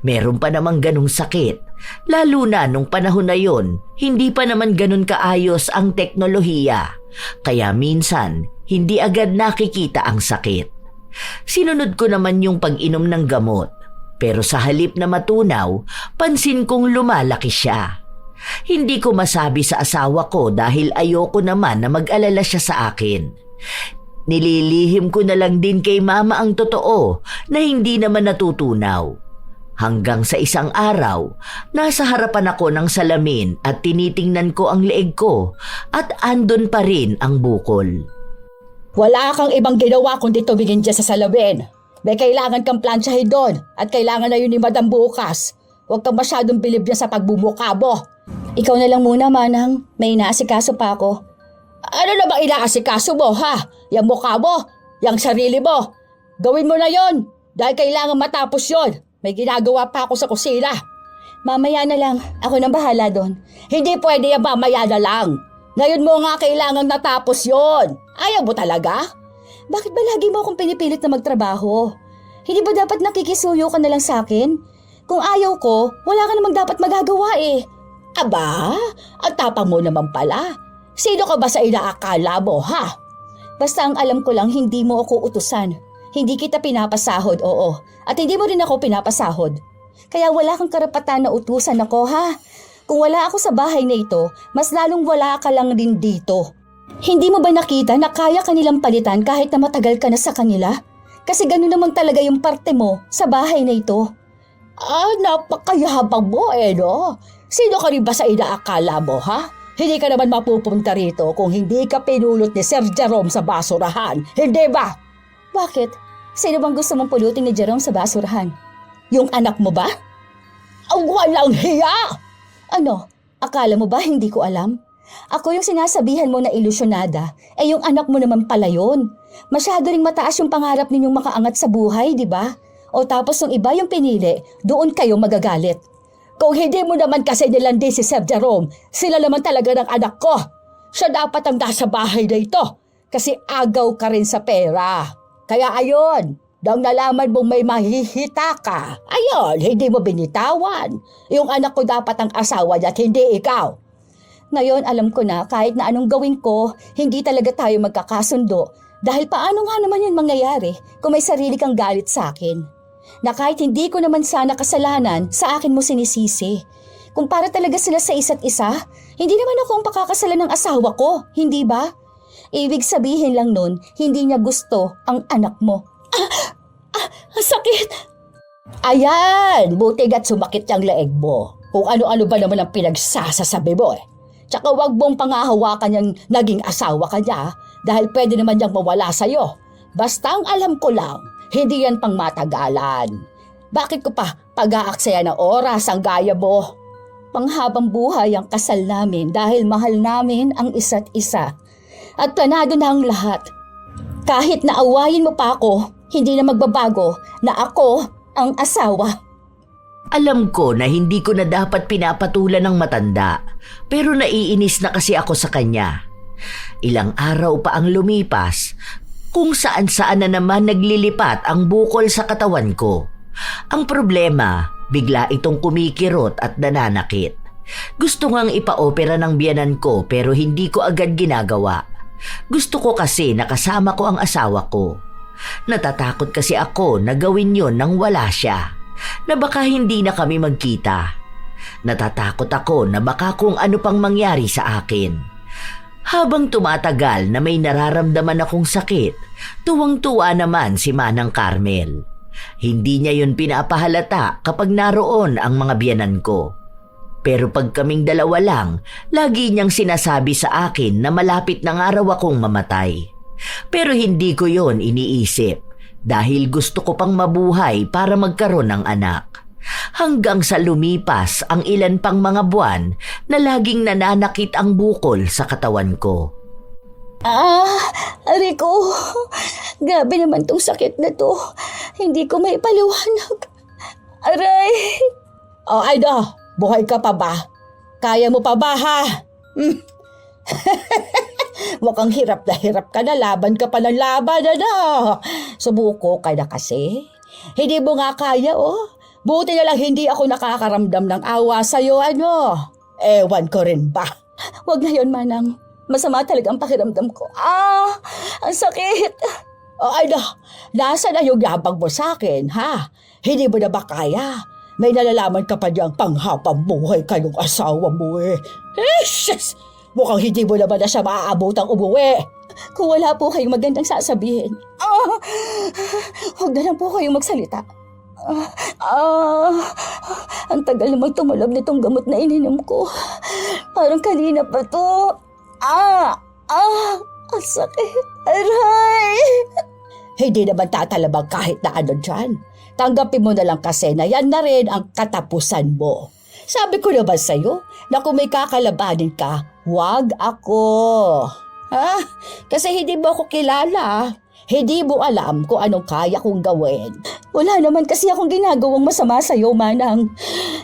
Meron pa namang ganung sakit. Lalo na nung panahon na yon, hindi pa naman ganun kaayos ang teknolohiya. Kaya minsan, hindi agad nakikita ang sakit. Sinunod ko naman yung pag-inom ng gamot. Pero sa halip na matunaw, pansin kong lumalaki siya. Hindi ko masabi sa asawa ko dahil ayoko naman na mag-alala siya sa akin. Nililihim ko na lang din kay mama ang totoo na hindi naman natutunaw. Hanggang sa isang araw, nasa harapan ako ng salamin at tinitingnan ko ang leeg ko at andon pa rin ang bukol. Wala kang ibang ginawa kundi tumingin dyan sa salamin. May kailangan kang plansyahin doon at kailangan na yun ni Madam bukas. Huwag kang masyadong bilib niya sa pagbumukabo. Ikaw na lang muna manang, may inaasikaso pa ako. Ano na bang inaasikaso mo ha? Yang mukha mo, yang sarili mo. Gawin mo na yon dahil kailangan matapos yon. May ginagawa pa ako sa kusina. Mamaya na lang, ako nang bahala doon. Hindi pwede yung mamaya na lang. Ngayon mo nga kailangan natapos yon. Ayaw mo talaga? Bakit ba lagi mo akong pinipilit na magtrabaho? Hindi ba dapat nakikisuyo ka na lang sa akin? Kung ayaw ko, wala ka namang dapat magagawa eh. Aba, ang tapang mo naman pala. Sino ka ba sa inaakala mo ha? Basta ang alam ko lang hindi mo ako utusan. Hindi kita pinapasahod, oo. At hindi mo rin ako pinapasahod. Kaya wala kang karapatan na utusan ako, ha? Kung wala ako sa bahay na ito, mas lalong wala ka lang din dito. Hindi mo ba nakita na kaya kanilang palitan kahit na matagal ka na sa kanila? Kasi gano'n naman talaga yung parte mo sa bahay na ito. Napakayabang mo no? Sino ka rin ba sa inaakala mo, ha? Hindi ka naman mapupunta rito kung hindi ka pinulot ni Sir Jerome sa basurahan, hindi ba? Bakit? Sino bang gusto mong pulutin ni Jerome sa basurahan? Yung anak mo ba? Ang walang hiya! Ano? Akala mo ba hindi ko alam? Ako yung sinasabihan mo na ilusyonada, yung anak mo naman pala yun. Masyado ring mataas yung pangarap ninyong makaangat sa buhay, di ba? O tapos yung iba yung pinili, doon kayo magagalit. Kung hindi mo naman kasi nilandi si Sir Jerome, sila naman talaga ng anak ko. Siya dapat ang nasa bahay na ito kasi agaw ka rin sa pera. Kaya ayun, nang nalaman mong may mahihita ka, ayun, hindi mo binitawan. Yung anak ko dapat ang asawa niya at hindi ikaw. Ngayon alam ko na kahit na anong gawin ko, hindi talaga tayo magkakasundo. Dahil paano nga naman yun mangyayari kung may sarili kang galit sa akin? Na kahit hindi ko naman sana kasalanan, sa akin mo sinisisi. Kung para talaga sila sa isa't isa, hindi naman ako ang pakakasalan ng asawa ko, hindi ba? Ibig sabihin lang nun, hindi niya gusto ang anak mo. Ang sakit! Ayan, buti at sumakit yung leeg mo. Kung ano-ano ba naman ang pinagsasasabi mo eh. Tsaka wag mong pangahawakan yung naging asawa ka niya dahil pwede naman niyang mawala sa'yo. Basta ang alam ko lang, hindi yan pang matagalan. Bakit ko pa pag-aaksaya ng oras ang gaya mo? Panghabang buhay ang kasal namin dahil mahal namin ang isa't isa. At planado na ang lahat. Kahit naawayin mo pa ako, hindi na magbabago na ako ang asawa. Alam ko na hindi ko na dapat pinapatulan ng matanda, pero naiinis na kasi ako sa kanya. Ilang araw pa ang lumipas, kung saan-saan na naman naglilipat ang bukol sa katawan ko. Ang problema, bigla itong kumikirot at nananakit. Gusto ngang ipa-opera ng biyanan ko pero hindi ko agad ginagawa. Gusto ko kasi nakasama ko ang asawa ko. Natatakot kasi ako na gawin yon nang wala siya, na baka hindi na kami magkita. Natatakot ako na baka kung ano pang mangyari sa akin. Habang tumatagal na may nararamdaman akong sakit, tuwang-tuwa naman si Manang Carmel. Hindi niya yun pinapahalata kapag naroon ang mga biyanan ko. Pero pag kaming dalawa lang, lagi niyang sinasabi sa akin na malapit ng araw akong mamatay. Pero hindi ko yon iniisip dahil gusto ko pang mabuhay para magkaroon ng anak. Hanggang sa lumipas ang ilan pang mga buwan na laging nananakit ang bukol sa katawan ko. Aray ko. Grabe naman tong sakit na to. Hindi ko may paliwanag. Aray. Oh, Aida, buhay ka pa ba? Kaya mo pa ba, ha? Mukhang hirap ka na, laban ka pa ng laban, ano? Subuko ka na kasi. Hindi mo nga kaya, oh. Buti na lang hindi ako nakakaramdam ng awa sa'yo, ano? Ewan ko rin ba? Huwag na yun, Manang. Masama talaga ang pakiramdam ko. Ang sakit. Oh, Aida, nasa na yung yabang mo sa akin, ha? Hindi mo na ba kaya? May nalalaman ka pa diyang panghabang buhay kayong asawa mo, eh. Shucks! Mukhang hindi mo naman na siya maaabotang umuwi. Kung wala po kayong magandang sasabihin, huwag na lang po kayong magsalita. Ang tagal namang tumalab nitong gamot na ininom ko. Parang kanina pa to. Ang sakit. Aray! Hindi naman tatalabang kahit na ano dyan. Tanggapin mo na lang kasi na yan na rin ang katapusan mo. Sabi ko naman sa'yo na kung may kakalabanin ka, wag ako. Ha? Kasi hindi mo ako kilala. Hindi mo alam kung anong kaya kong gawin. Wala naman kasi akong ginagawang masama sa'yo, Manang.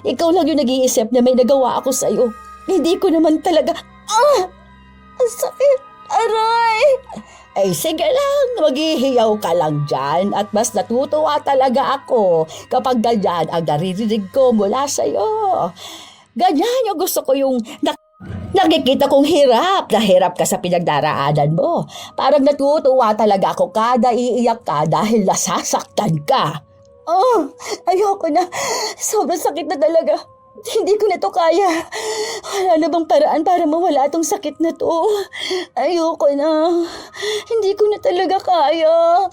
Ikaw lang yung nag-iisip na may nagawa ako sa'yo. Hindi ko naman talaga... Ang sakit! Aray! Ay sige lang, maghihiyaw ka lang dyan at mas natutuwa talaga ako kapag ganyan ang naririnig ko mula sa'yo. Ganyan yung gusto ko yung nakikita kong hirap na hirap ka sa pinagdaraanan mo. Parang natutuwa talaga ako kada iiyak ka dahil nasasaktan ka. Ayoko na. Sobrang sakit na talaga. Hindi ko na to kaya. Wala na bang paraan para mawala tong sakit na to? Ayoko na. Hindi ko na talaga kaya.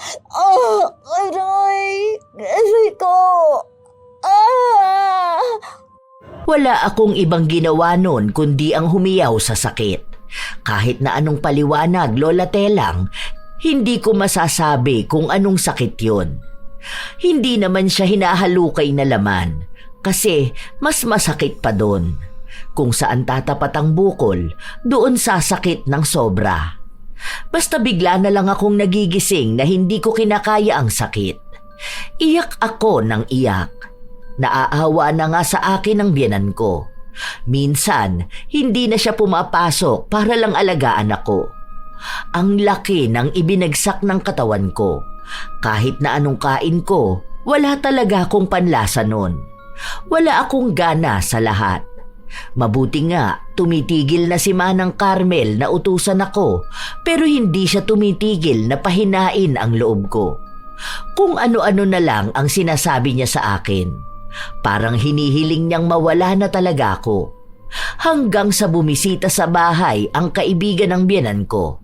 Aray! Aray ko! Wala akong ibang ginawa noon kundi ang humiyaw sa sakit. Kahit na anong paliwanag, Lola Telang, hindi ko masasabi kung anong sakit yon. Hindi naman siya hinahalukay na laman kasi mas masakit pa doon. Kung saan tatapat ang bukol, doon sasakit ng sobra. Basta bigla na lang akong nagigising na hindi ko kinakaya ang sakit. Iyak ako ng iyak. Naaawa na nga sa akin ang biyanan ko. Minsan, hindi na siya pumapasok para lang alagaan ako. Ang laki ng ibinagsak ng katawan ko. Kahit na anong kain ko, wala talaga akong panlasa nun. Wala akong gana sa lahat. Mabuti nga, tumitigil na si Manang Carmel na utusan ako, pero hindi siya tumitigil na pahinain ang loob ko. Kung ano-ano na lang ang sinasabi niya sa akin. Parang hinihiling niyang mawala na talaga ako. Hanggang sa bumisita sa bahay ang kaibigan ng biyanan ko.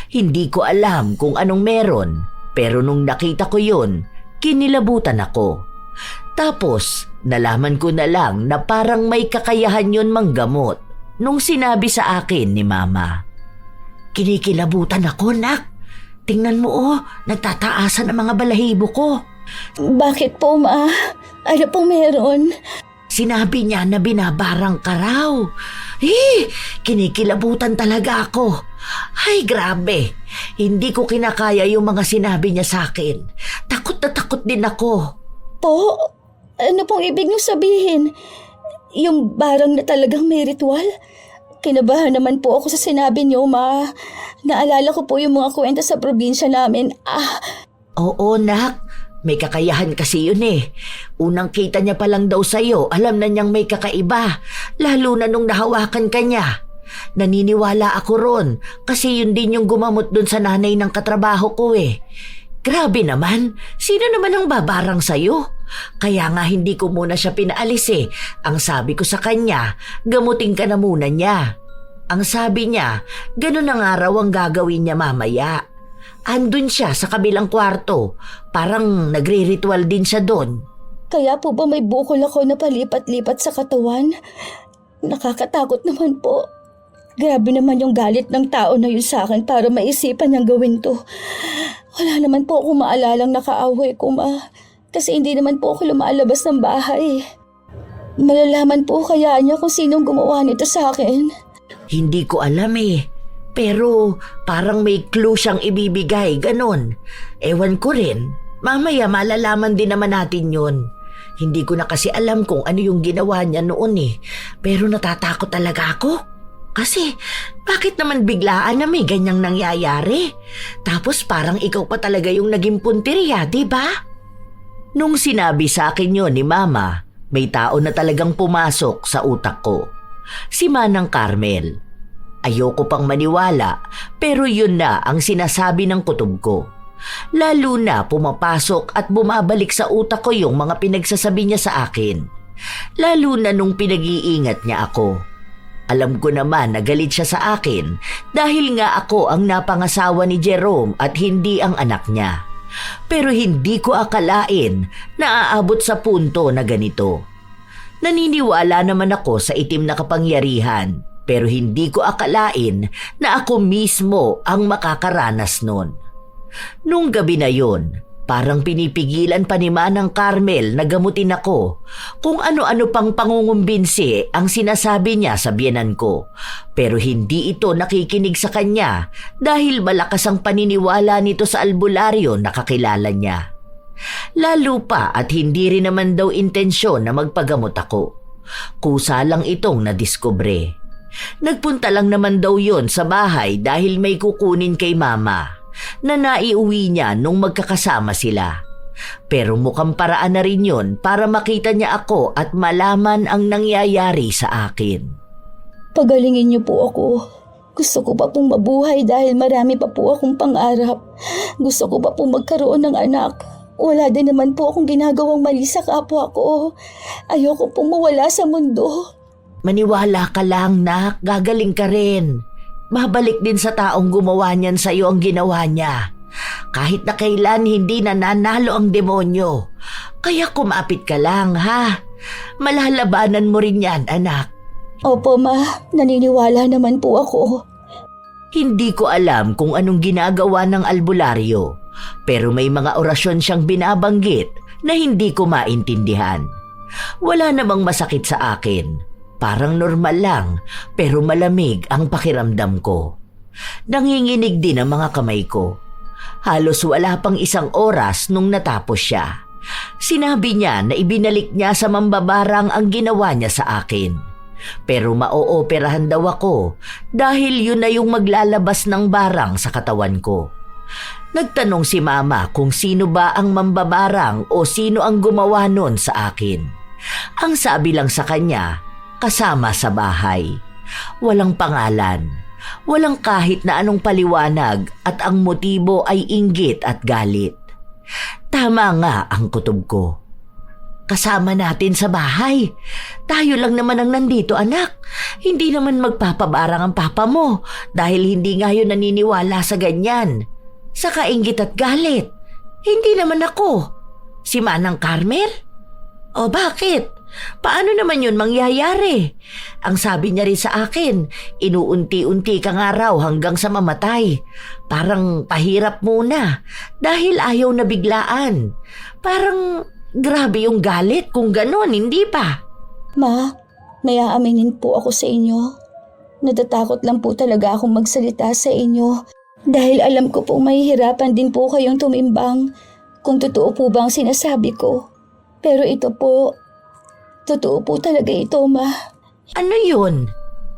Hindi ko alam kung anong meron, pero nung nakita ko yun, kinilabutan ako. Tapos, nalaman ko na lang na parang may kakayahan yun manggamot nung sinabi sa akin ni Mama. Kinikilabutan ako, nak. Tingnan mo nagtataasan ang mga balahibo ko. Bakit po, Ma? Ano pong meron? Sinabi niya na binabarang ka raw. Kinikilabutan talaga ako. Ay, grabe. Hindi ko kinakaya yung mga sinabi niya sa akin. Takot na takot din ako. Po? Ano pong ibig niyo sabihin? Yung barang na talagang may ritual? Kinabahan naman po ako sa sinabi niyo, Ma. Naalala ko po yung mga kwento sa probinsya namin. Oo, nak. May kakayahan kasi yun eh. Unang kita niya pa lang daw sa'yo, alam na niyang may kakaiba. Lalo na nung nahawakan ka niya. Naniniwala ako ron kasi yun din yung gumamot dun sa nanay ng katrabaho ko eh. Grabe naman, sino naman ang babarang sa'yo? Kaya nga hindi ko muna siya pinaalis eh. Ang sabi ko sa kanya, gamutin ka na muna niya. Ang sabi niya, ganun na nga raw ang gagawin niya mamaya. Andun siya sa kabilang kwarto, parang nagre-ritual din siya doon. Kaya po ba may bukol ako na palipat-lipat sa katawan? Nakakatakot naman po. Grabe naman yung galit ng tao na yun sa akin para maisipan niyang gawin to. Wala naman po akong maalalang nakaaway ko, Ma. Kasi hindi naman po ako lumalabas ng bahay. Malalaman po kaya niya kung sinong gumawa nito sa akin. Hindi ko alam eh. Pero parang may clue siyang ibibigay, ganon. Ewan ko rin. Mamaya malalaman din naman natin yun. Hindi ko na kasi alam kung ano yung ginawa niya noon eh. Pero natatakot talaga ako. Kasi bakit naman biglaan na may ganyang nangyayari? Tapos parang ikaw pa talaga yung naging punteriya, di ba? Nung sinabi sa akin yun ni Mama, may tao na talagang pumasok sa utak ko. Si Manang Carmel. Ayoko pang maniwala pero yun na ang sinasabi ng kutob ko. Lalo na pumapasok at bumabalik sa utak ko yung mga pinagsasabi niya sa akin. Lalo na nung pinag-iingat niya ako. Alam ko naman na galit siya sa akin dahil nga ako ang napangasawa ni Jerome at hindi ang anak niya. Pero hindi ko akalain na aabot sa punto na ganito. Naniniwala naman ako sa itim na kapangyarihan. Pero hindi ko akalain na ako mismo ang makakaranas nun. Nung gabi na yun, parang pinipigilan pa ni Manang Carmel na gamutin ako kung ano-ano pang pangungumbinsi ang sinasabi niya sa biyenan ko. Pero hindi ito nakikinig sa kanya dahil malakas ang paniniwala nito sa albularyo na kakilala niya. Lalo pa at hindi rin naman daw intensyon na magpagamot ako. Kusa lang itong nadiskubre. Nagpunta lang naman daw yon sa bahay dahil may kukunin kay Mama na naiuwi niya nung magkakasama sila. Pero mukhang paraan na rin yon para makita niya ako at malaman ang nangyayari sa akin. Pagalingin niyo po ako. Gusto ko pa pong mabuhay dahil marami pa po akong pangarap. Gusto ko pa pong magkaroon ng anak. Wala din naman po akong ginagawang mali sa kapwa ko. Ayoko pong mawala sa mundo. Maniwala ka lang, nak. Gagaling ka rin. Mabalik din sa taong gumawa niyan sa'yo ang ginawa niya. Kahit na kailan hindi nananalo ang demonyo. Kaya kumapit ka lang, ha? Malalabanan mo rin yan, anak. Opo, Ma. Naniniwala naman po ako. Hindi ko alam kung anong ginagawa ng albularyo. Pero may mga orasyon siyang binabanggit na hindi ko maintindihan. Wala namang masakit sa akin. Parang normal lang, pero malamig ang pakiramdam ko. Nanginginig din ang mga kamay ko. Halos wala pang isang oras nung natapos siya. Sinabi niya na ibinalik niya sa mambabarang ang ginawa niya sa akin. Pero ma-ooperahan daw ako dahil yun na yung maglalabas ng barang sa katawan ko. Nagtanong si Mama kung sino ba ang mambabarang o sino ang gumawa nun sa akin. Ang sabi lang sa kanya, kasama sa bahay. Walang pangalan, walang kahit na anong paliwanag at ang motibo ay inggit at galit. Tama nga ang kutob ko. Kasama natin sa bahay. Tayo lang naman ang nandito, anak. Hindi naman magpapabarang ang papa mo dahil hindi nga yun naniniwala sa ganyan. Sa kainggit at galit. Hindi naman ako. Si Manang Carmel? O bakit? Paano naman yun mangyayari? Ang sabi niya rin sa akin, inuunti-unti ka nga raw hanggang sa mamatay. Parang pahirap muna dahil ayaw na biglaan. Parang grabe yung galit kung ganon, hindi pa? Ma, may aaminin po ako sa inyo. Natatakot lang po talaga akong magsalita sa inyo dahil alam ko pong mahihirapan din po kayong tumimbang kung totoo po ba ang sinasabi ko. Pero ito po, totoo po talaga ito, Ma. Ano yun?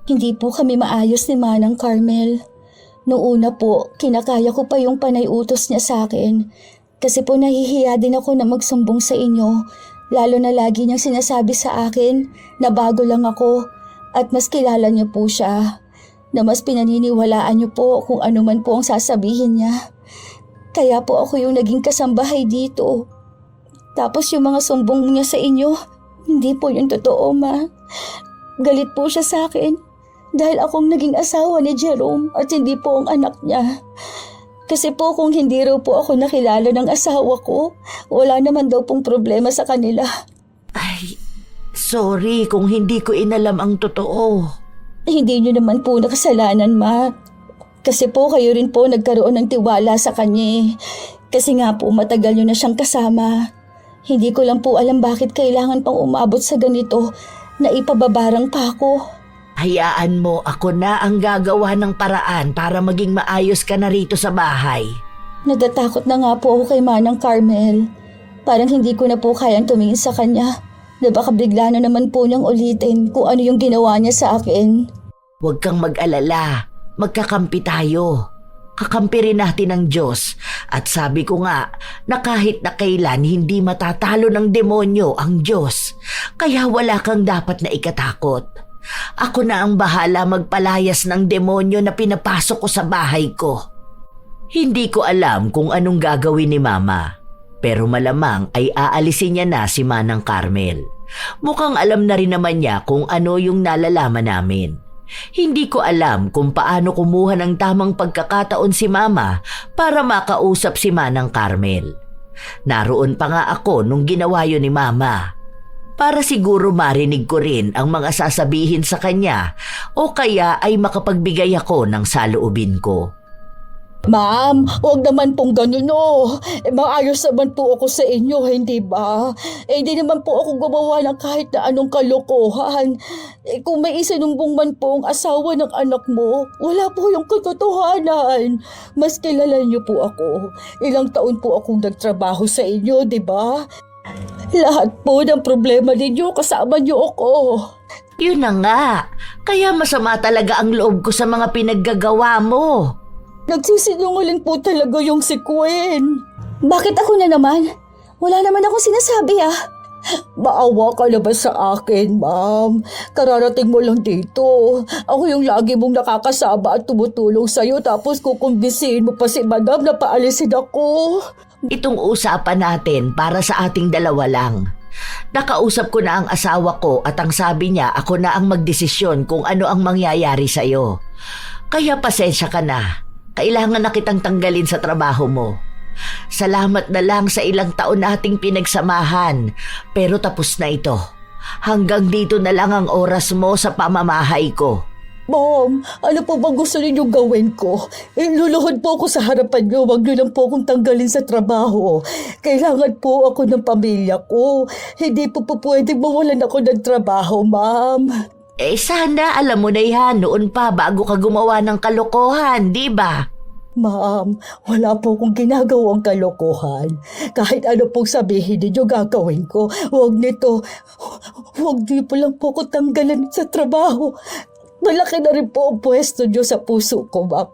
Hindi po kami maayos ni Manang Carmel. Noong una po, kinakaya ko pa yung panay-utos niya sa akin. Kasi po nahihiya din ako na magsumbong sa inyo. Lalo na lagi niyang sinasabi sa akin na bago lang ako at mas kilala niyo po siya. Na mas pinaniniwalaan niyo po kung ano man po ang sasabihin niya. Kaya po ako yung naging kasambahay dito. Tapos yung mga sumbong niya sa inyo, hindi po yung totoo, Ma. Galit po siya sa akin dahil akong naging asawa ni Jerome at hindi po ang anak niya. Kasi po kung hindi raw po ako nakilala ng asawa ko, wala naman daw pong problema sa kanila. Ay, sorry kung hindi ko inalam ang totoo. Hindi niyo naman po nakasalanan, Ma. Kasi po kayo rin po nagkaroon ng tiwala sa kanya. Kasi nga po matagal niyo na siyang kasama. Hindi ko lang po alam bakit kailangan pang umabot sa ganito na ipababarang pa ako. Hayaan mo, ako na ang gagawa ng paraan para maging maayos ka na rito sa bahay. Natatakot na nga po ako kay Manang Carmel. Parang hindi ko na po kayang tumingin sa kanya. Na baka bigla na naman po niyang ulitin kung ano yung ginawa niya sa akin. Huwag kang mag-alala, magkakampi tayo. Kakampi rin natin ang Diyos. At sabi ko nga na kahit na kailan hindi matatalo ng demonyo ang Diyos. Kaya wala kang dapat na ikatakot. Ako na ang bahala magpalayas ng demonyo na pinapasok ko sa bahay ko. Hindi ko alam kung anong gagawin ni Mama. Pero malamang ay aalisin niya na si Manang Carmel. Mukhang alam na rin naman niya kung ano yung nalalaman namin. Hindi ko alam kung paano kumuha ng tamang pagkakataon si Mama para makausap si Manang Carmel. Naroon pa nga ako nung ginawa yun ni Mama. Para siguro marinig ko rin ang mga sasabihin sa kanya o kaya ay makapagbigay ako ng saloobin ko. Ma'am, huwag naman pong ganun maayos naman po ako sa inyo, hindi ba? Hindi naman po ako gumawa ng kahit na anong kalokohan. Kung may isinumbong man po ang asawa ng anak mo, wala po yung katotohanan. Mas kilala niyo po ako. Ilang taon po akong nagtrabaho sa inyo, di ba? Lahat po ng problema ninyo kasama niyo ako. Yun na nga, kaya masama talaga ang loob ko sa mga pinaggagawa mo. Nagsisinungaling po talaga yung si Queen. Bakit ako na naman? Wala naman akong sinasabi Maawa ka na ba sa akin, ma'am? Kararating mo lang dito. Ako yung lagi mong nakakasama at tumutulong sa'yo tapos kukumbisihin mo pa si madam na paalisin ako. Itong usapan natin para sa ating dalawa lang. Nakausap ko na ang asawa ko at ang sabi niya ako na ang magdesisyon kung ano ang mangyayari sa'yo. Kaya pasensya ka na. Kailangan na kitang tanggalin sa trabaho mo. Salamat na lang sa ilang taon nating pinagsamahan, pero tapos na ito. Hanggang dito na lang ang oras mo sa pamamahay ko. Ma'am, ano po ba gusto ninyong gawin ko? Luluhod po ako sa harapan niyo, wag niyo lang po akong tanggalin sa trabaho. Kailangan po ako ng pamilya ko. Hindi po pwedeng mawalan ako ng trabaho, ma'am. Sana alam mo na yan noon pa bago ka gumawa ng kalokohan, di ba? Ma'am, wala po akong ginagawang kalokohan. Kahit ano pong sabihin ninyo gagawin ko, huwag niyo po lang po ako tanggalan sa trabaho. Malaki na rin po ang pwesto niyo sa puso ko, ma'am.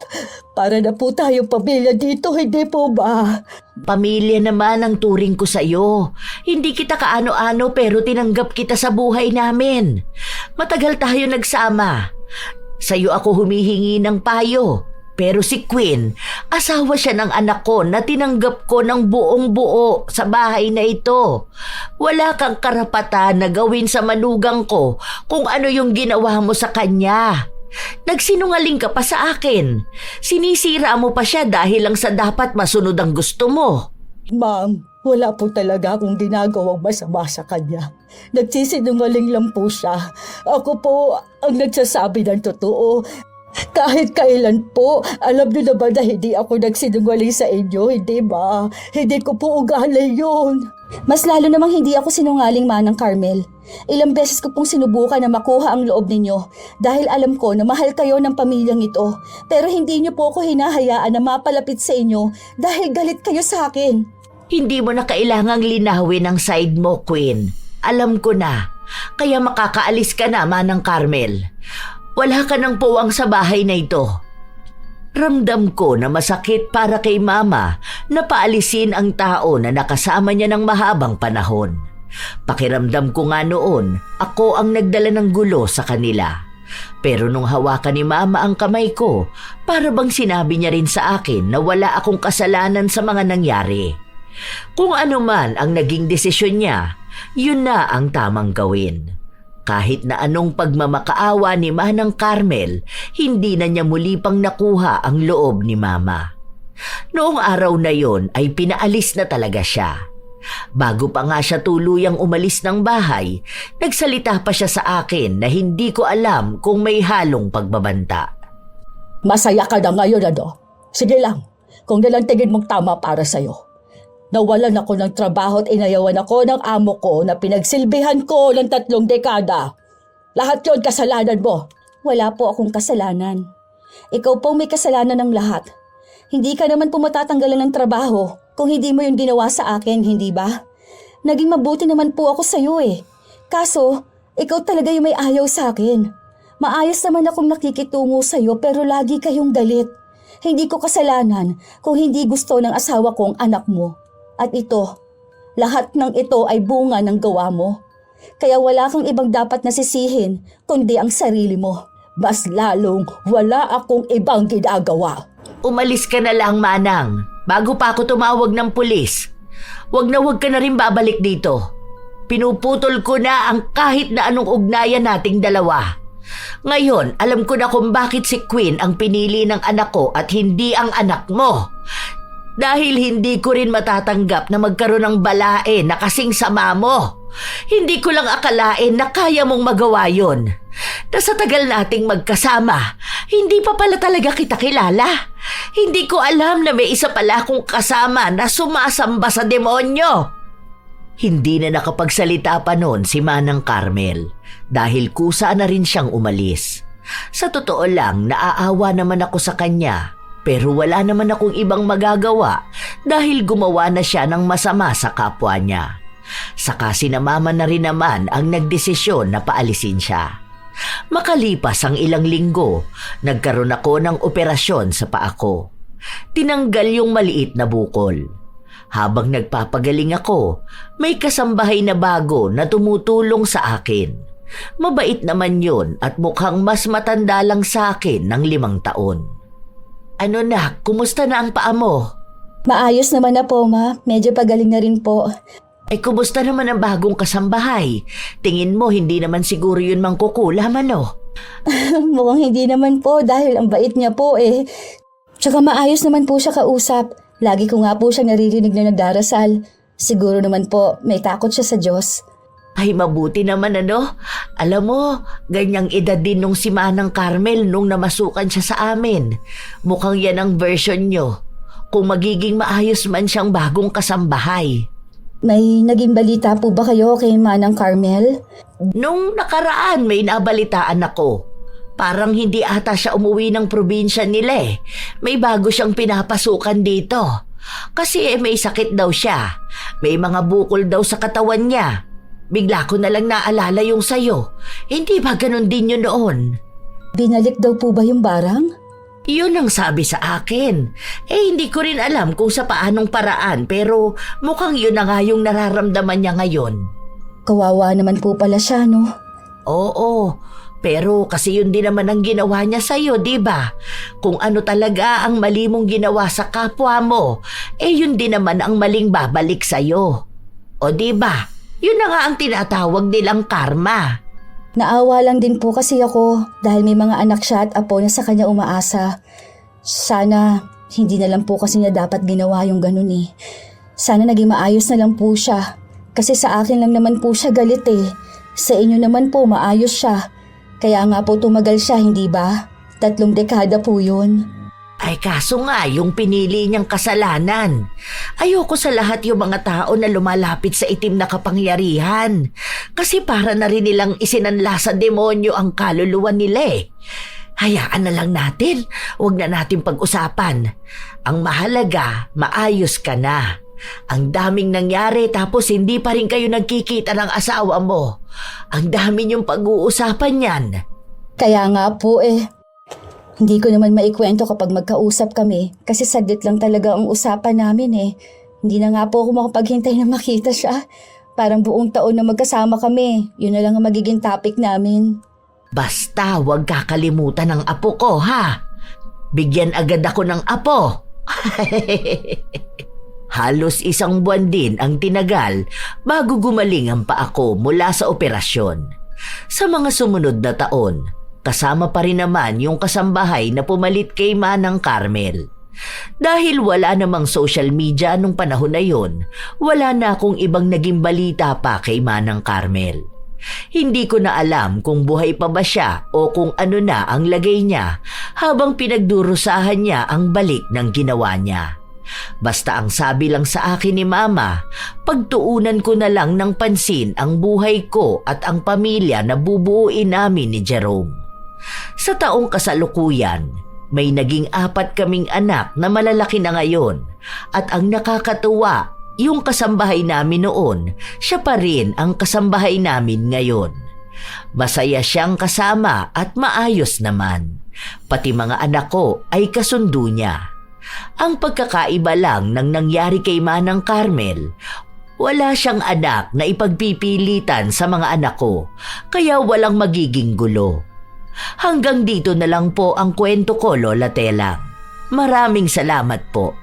Para na po tayong pamilya dito, hindi po ba? Pamilya naman ang turing ko sa'yo. Hindi kita kaano-ano pero tinanggap kita sa buhay namin. Matagal tayo nagsama. Sa'yo ako humihingi ng payo. Pero si Queen, asawa siya ng anak ko na tinanggap ko ng buong buo sa bahay na ito. Wala kang karapatan na gawin sa manugang ko kung ano yung ginawa mo sa kanya. Nagsinungaling ka pa sa akin. Sinisira mo pa siya dahil lang sa dapat masunod ang gusto mo. Ma'am, wala po talaga akong ginagawang masama sa kanya. Nagsisinungaling lang po siya. Ako po ang nagsasabi ng totoo. Kahit kailan po, alam niyo naman na hindi ako nagsinungaling sa inyo, hindi ba? Hindi ko po ugali yun. Mas lalo namang hindi ako sinungaling, Manang Carmel. Ilang beses ko pong sinubukan na makuha ang loob ninyo dahil alam ko na mahal kayo ng pamilyang ito. Pero hindi niyo po ako hinahayaan na mapalapit sa inyo dahil galit kayo sa akin. Hindi mo na kailangang linawin ang side mo, Queen. Alam ko na. Kaya makakaalis ka na, Manang Carmel. Wala ka ng puwang sa bahay na ito. Ramdam ko na masakit para kay Mama na paalisin ang tao na nakasama niya ng mahabang panahon. Pakiramdam ko nga noon, ako ang nagdala ng gulo sa kanila. Pero nung hawakan ni Mama ang kamay ko, para bang sinabi niya rin sa akin na wala akong kasalanan sa mga nangyari. Kung ano man ang naging desisyon niya, yun na ang tamang gawin. Kahit na anong pagmamakaawa ni Manang Carmel, hindi na niya muli pang nakuha ang loob ni Mama. Noong araw na yon ay pinaalis na talaga siya. Bago pa nga siya tuluyang umalis ng bahay, nagsalita pa siya sa akin na hindi ko alam kung may halong pagbabanta. Masaya ka na ngayon, ano? Sige lang, kung tingin mong tama para sa'yo. Nawalan ako ng trabaho at inayawan ako ng amo ko na pinagsilbihan ko ng 3 dekada. Lahat yon kasalanan mo. Wala po akong kasalanan. Ikaw po may kasalanan ng lahat. Hindi ka naman po matatanggalan ng trabaho kung hindi mo yung ginawa sa akin, hindi ba? Naging mabuti naman po ako sa'yo eh. Kaso, ikaw talaga yung may ayaw sa akin. Maayos naman akong nakikitungo sa'yo pero lagi kayong galit. Hindi ko kasalanan kung hindi gusto ng asawa kong anak mo. At ito, lahat ng ito ay bunga ng gawa mo. Kaya wala kang ibang dapat nasisihin kundi ang sarili mo. Mas lalong wala akong ibang ginagawa. Umalis ka na lang, Manang, bago pa ako tumawag ng pulis. Wag ka na rin babalik dito. Pinuputol ko na ang kahit na anong ugnayan nating dalawa. Ngayon, alam ko na kung bakit si Queen ang pinili ng anak ko at hindi ang anak mo. Dahil hindi ko rin matatanggap na magkaroon ng balae na kasing sama mo. Hindi ko lang akalain na kaya mong magawa yon. Na sa tagal nating magkasama, hindi pa pala talaga kita kilala. Hindi ko alam na may isa pala akong kasama na sumasamba sa demonyo. Hindi na nakapagsalita pa noon si Manang Carmel dahil kusa na rin siyang umalis. Sa totoo lang, naaawa naman ako sa kanya. Pero wala naman akong ibang magagawa dahil gumawa na siya ng masama sa kapwa niya. Saka sinamaman na rin naman ang nagdesisyon na paalisin siya. Makalipas ang ilang linggo, nagkaroon ako ng operasyon sa paa ko. Tinanggal yung maliit na bukol. Habang nagpapagaling ako, may kasambahay na bago na tumutulong sa akin. Mabait naman yun at mukhang mas matanda lang sa akin ng 5 taon. Ano na, kumusta na ang paa mo? Maayos naman na po, Ma. Medyo pagaling na rin po. Kumusta naman ang bagong kasambahay? Tingin mo hindi naman siguro yun mangkukulam, ano? Mukhang hindi naman po dahil ang bait niya po eh. Tsaka maayos naman po siya kausap. Lagi ko nga po siya naririnig na nagdarasal. Siguro naman po may takot siya sa Diyos. Ay, mabuti naman, ano? Alam mo, ganyang edad din nung si Manang Carmel nung namasukan siya sa amin. Mukhang yan ang version nyo. Kung magiging maayos man siyang bagong kasambahay. May naging balita po ba kayo kay Manang Carmel? Nung nakaraan may nabalitaan ako. Parang hindi ata siya umuwi ng probinsya nila eh. May bago siyang pinapasukan dito. Kasi may sakit daw siya. May mga bukol daw sa katawan niya. Bigla ko na lang naalala yung sayo. Hindi ba ganun din yun noon? Binalik daw po ba yung barang? Yun ang sabi sa akin. Hindi ko rin alam kung sa paanong paraan pero mukhang yun na nga yung nararamdaman niya ngayon. Kawawa naman po pala siya, no? Oo, pero kasi yun din naman ang ginawa niya sa'yo, di ba? Kung ano talaga ang mali mong ginawa sa kapwa mo, yun din naman ang maling babalik sa'yo. O di ba? Yun na nga ang tinatawag nilang karma. Naawa lang din po kasi ako dahil may mga anak siya at apo na sa kanya umaasa. Sana hindi na lang po kasi niya dapat ginawa yung ganun eh. Sana naging maayos na lang po siya. Kasi sa akin lang naman po siya galit eh. Sa inyo naman po maayos siya. Kaya nga po tumagal siya, hindi ba? 3 dekada po yun. Ay kaso nga, yung pinili niyang kasalanan. Ayoko sa lahat yung mga tao na lumalapit sa itim na kapangyarihan. Kasi para na rin nilang isinanla sa demonyo ang kaluluwa nila eh. Hayaan na lang natin, huwag na natin pag-usapan. Ang mahalaga, maayos ka na. Ang daming nangyari tapos hindi pa rin kayo nagkikita ng asawa mo. Ang dami niyong pag-uusapan yan. Kaya nga po eh. Hindi ko naman maikwento kapag magkausap kami kasi saglit lang talaga ang usapan namin eh. Hindi na nga po ako makapaghintay na makita siya. Parang buong taon na magkasama kami. Yun na lang ang magiging topic namin. Basta huwag kakalimutan ng apo ko, ha? Bigyan agad ako ng apo. Halos 1 buwan din ang tinagal bago gumaling ang paa ko mula sa operasyon. Sa mga sumunod na taon, kasama pa rin naman yung kasambahay na pumalit kay Manang Carmel. Dahil wala namang social media nung panahon na yon, wala na akong ibang naging balita pa kay Manang Carmel. Hindi ko na alam kung buhay pa ba siya o kung ano na ang lagay niya habang pinagdurusahan niya ang balik ng ginawa niya. Basta ang sabi lang sa akin ni Mama, pagtuunan ko na lang ng pansin ang buhay ko at ang pamilya na bubuuin namin ni Jerome. Sa taong kasalukuyan, may naging 4 kaming anak na malalaki na ngayon at ang nakakatuwa, yung kasambahay namin noon, siya pa rin ang kasambahay namin ngayon. Masaya siyang kasama at maayos naman. Pati mga anak ko ay kasundo niya. Ang pagkakaiba lang ng nangyari kay Manang Carmel, wala siyang anak na ipagpipilitan sa mga anak ko, kaya walang magiging gulo. Hanggang dito na lang po ang kwento ko, Lola Telang. Maraming salamat po.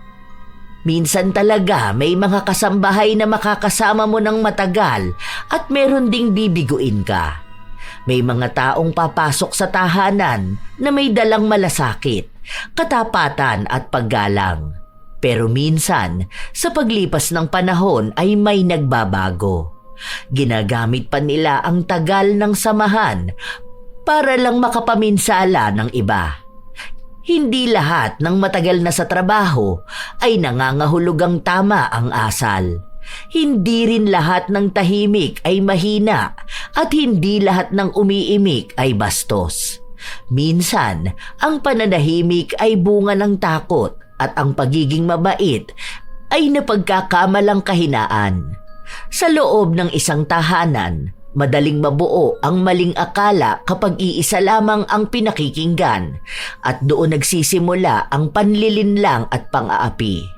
Minsan talaga may mga kasambahay na makakasama mo ng matagal at meron ding bibiguin ka. May mga taong papasok sa tahanan na may dalang malasakit, katapatan at paggalang. Pero minsan, sa paglipas ng panahon ay may nagbabago. Ginagamit pa nila ang tagal ng samahan para lang makapaminsala ng iba. Hindi lahat ng matagal na sa trabaho ay nangangahulugang tama ang asal. Hindi rin lahat ng tahimik ay mahina at hindi lahat ng umiimik ay bastos. Minsan, ang pananahimik ay bunga ng takot at ang pagiging mabait ay napagkakamalang kahinaan. Sa loob ng isang tahanan, madaling mabuo ang maling akala kapag iisa lamang ang pinakikinggan at doon nagsisimula ang panlilinlang at pang-aapi.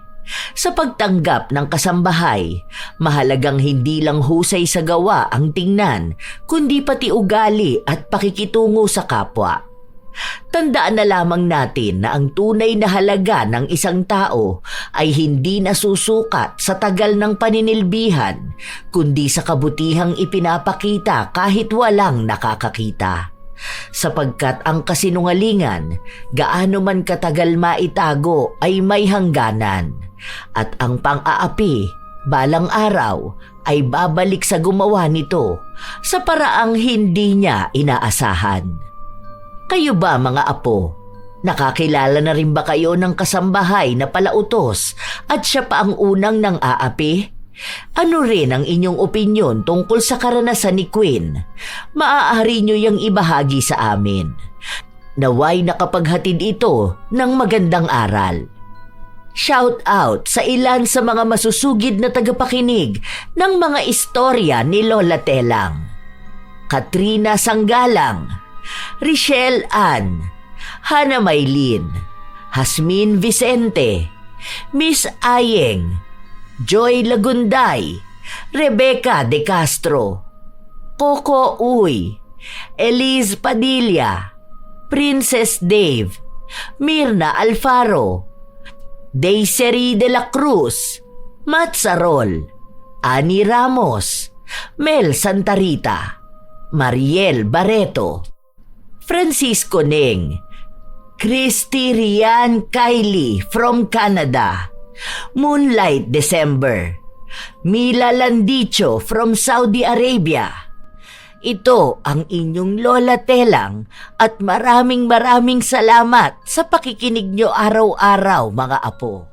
Sa pagtanggap ng kasambahay, mahalagang hindi lang husay sa gawa ang tingnan, kundi pati ugali at pakikitungo sa kapwa. Tandaan na lamang natin na ang tunay na halaga ng isang tao ay hindi nasusukat sa tagal ng paninilbihan, kundi sa kabutihang ipinapakita kahit walang nakakakita. Sapagkat ang kasinungalingan, gaano man katagal maitago ay may hangganan, at ang pang-aapi, balang araw, ay babalik sa gumawa nito sa paraang hindi niya inaasahan. Kayo ba mga apo, nakakilala na rin ba kayo ng kasambahay na palautos at siya pa ang unang nang aapi? Ano rin ang inyong opinyon tungkol sa karanasan ni Queen? Maaari nyo yang ibahagi sa amin. Naway nakapaghatid ito ng magandang aral. Shout out sa ilan sa mga masusugid na tagapakinig ng mga istorya ni Lola Telang. Katrina Sanggalang, Richelle Ann, Hana Maylin, Hasmin Vicente, Miss Ayeng, Joy Lagunday, Rebecca De Castro, Coco Uy, Elise Padilla, Princess Dave, Mirna Alfaro, Daisy de la Cruz, Matt Sarol, Ani Ramos, Mel Santarita, Mariel Barreto, Francisco Neng, Christy Rian Kylie from Canada, Moonlight December. Mila Landicho from Saudi Arabia. Ito ang inyong Lola Telang at maraming salamat sa pakikinig nyo araw-araw mga apo.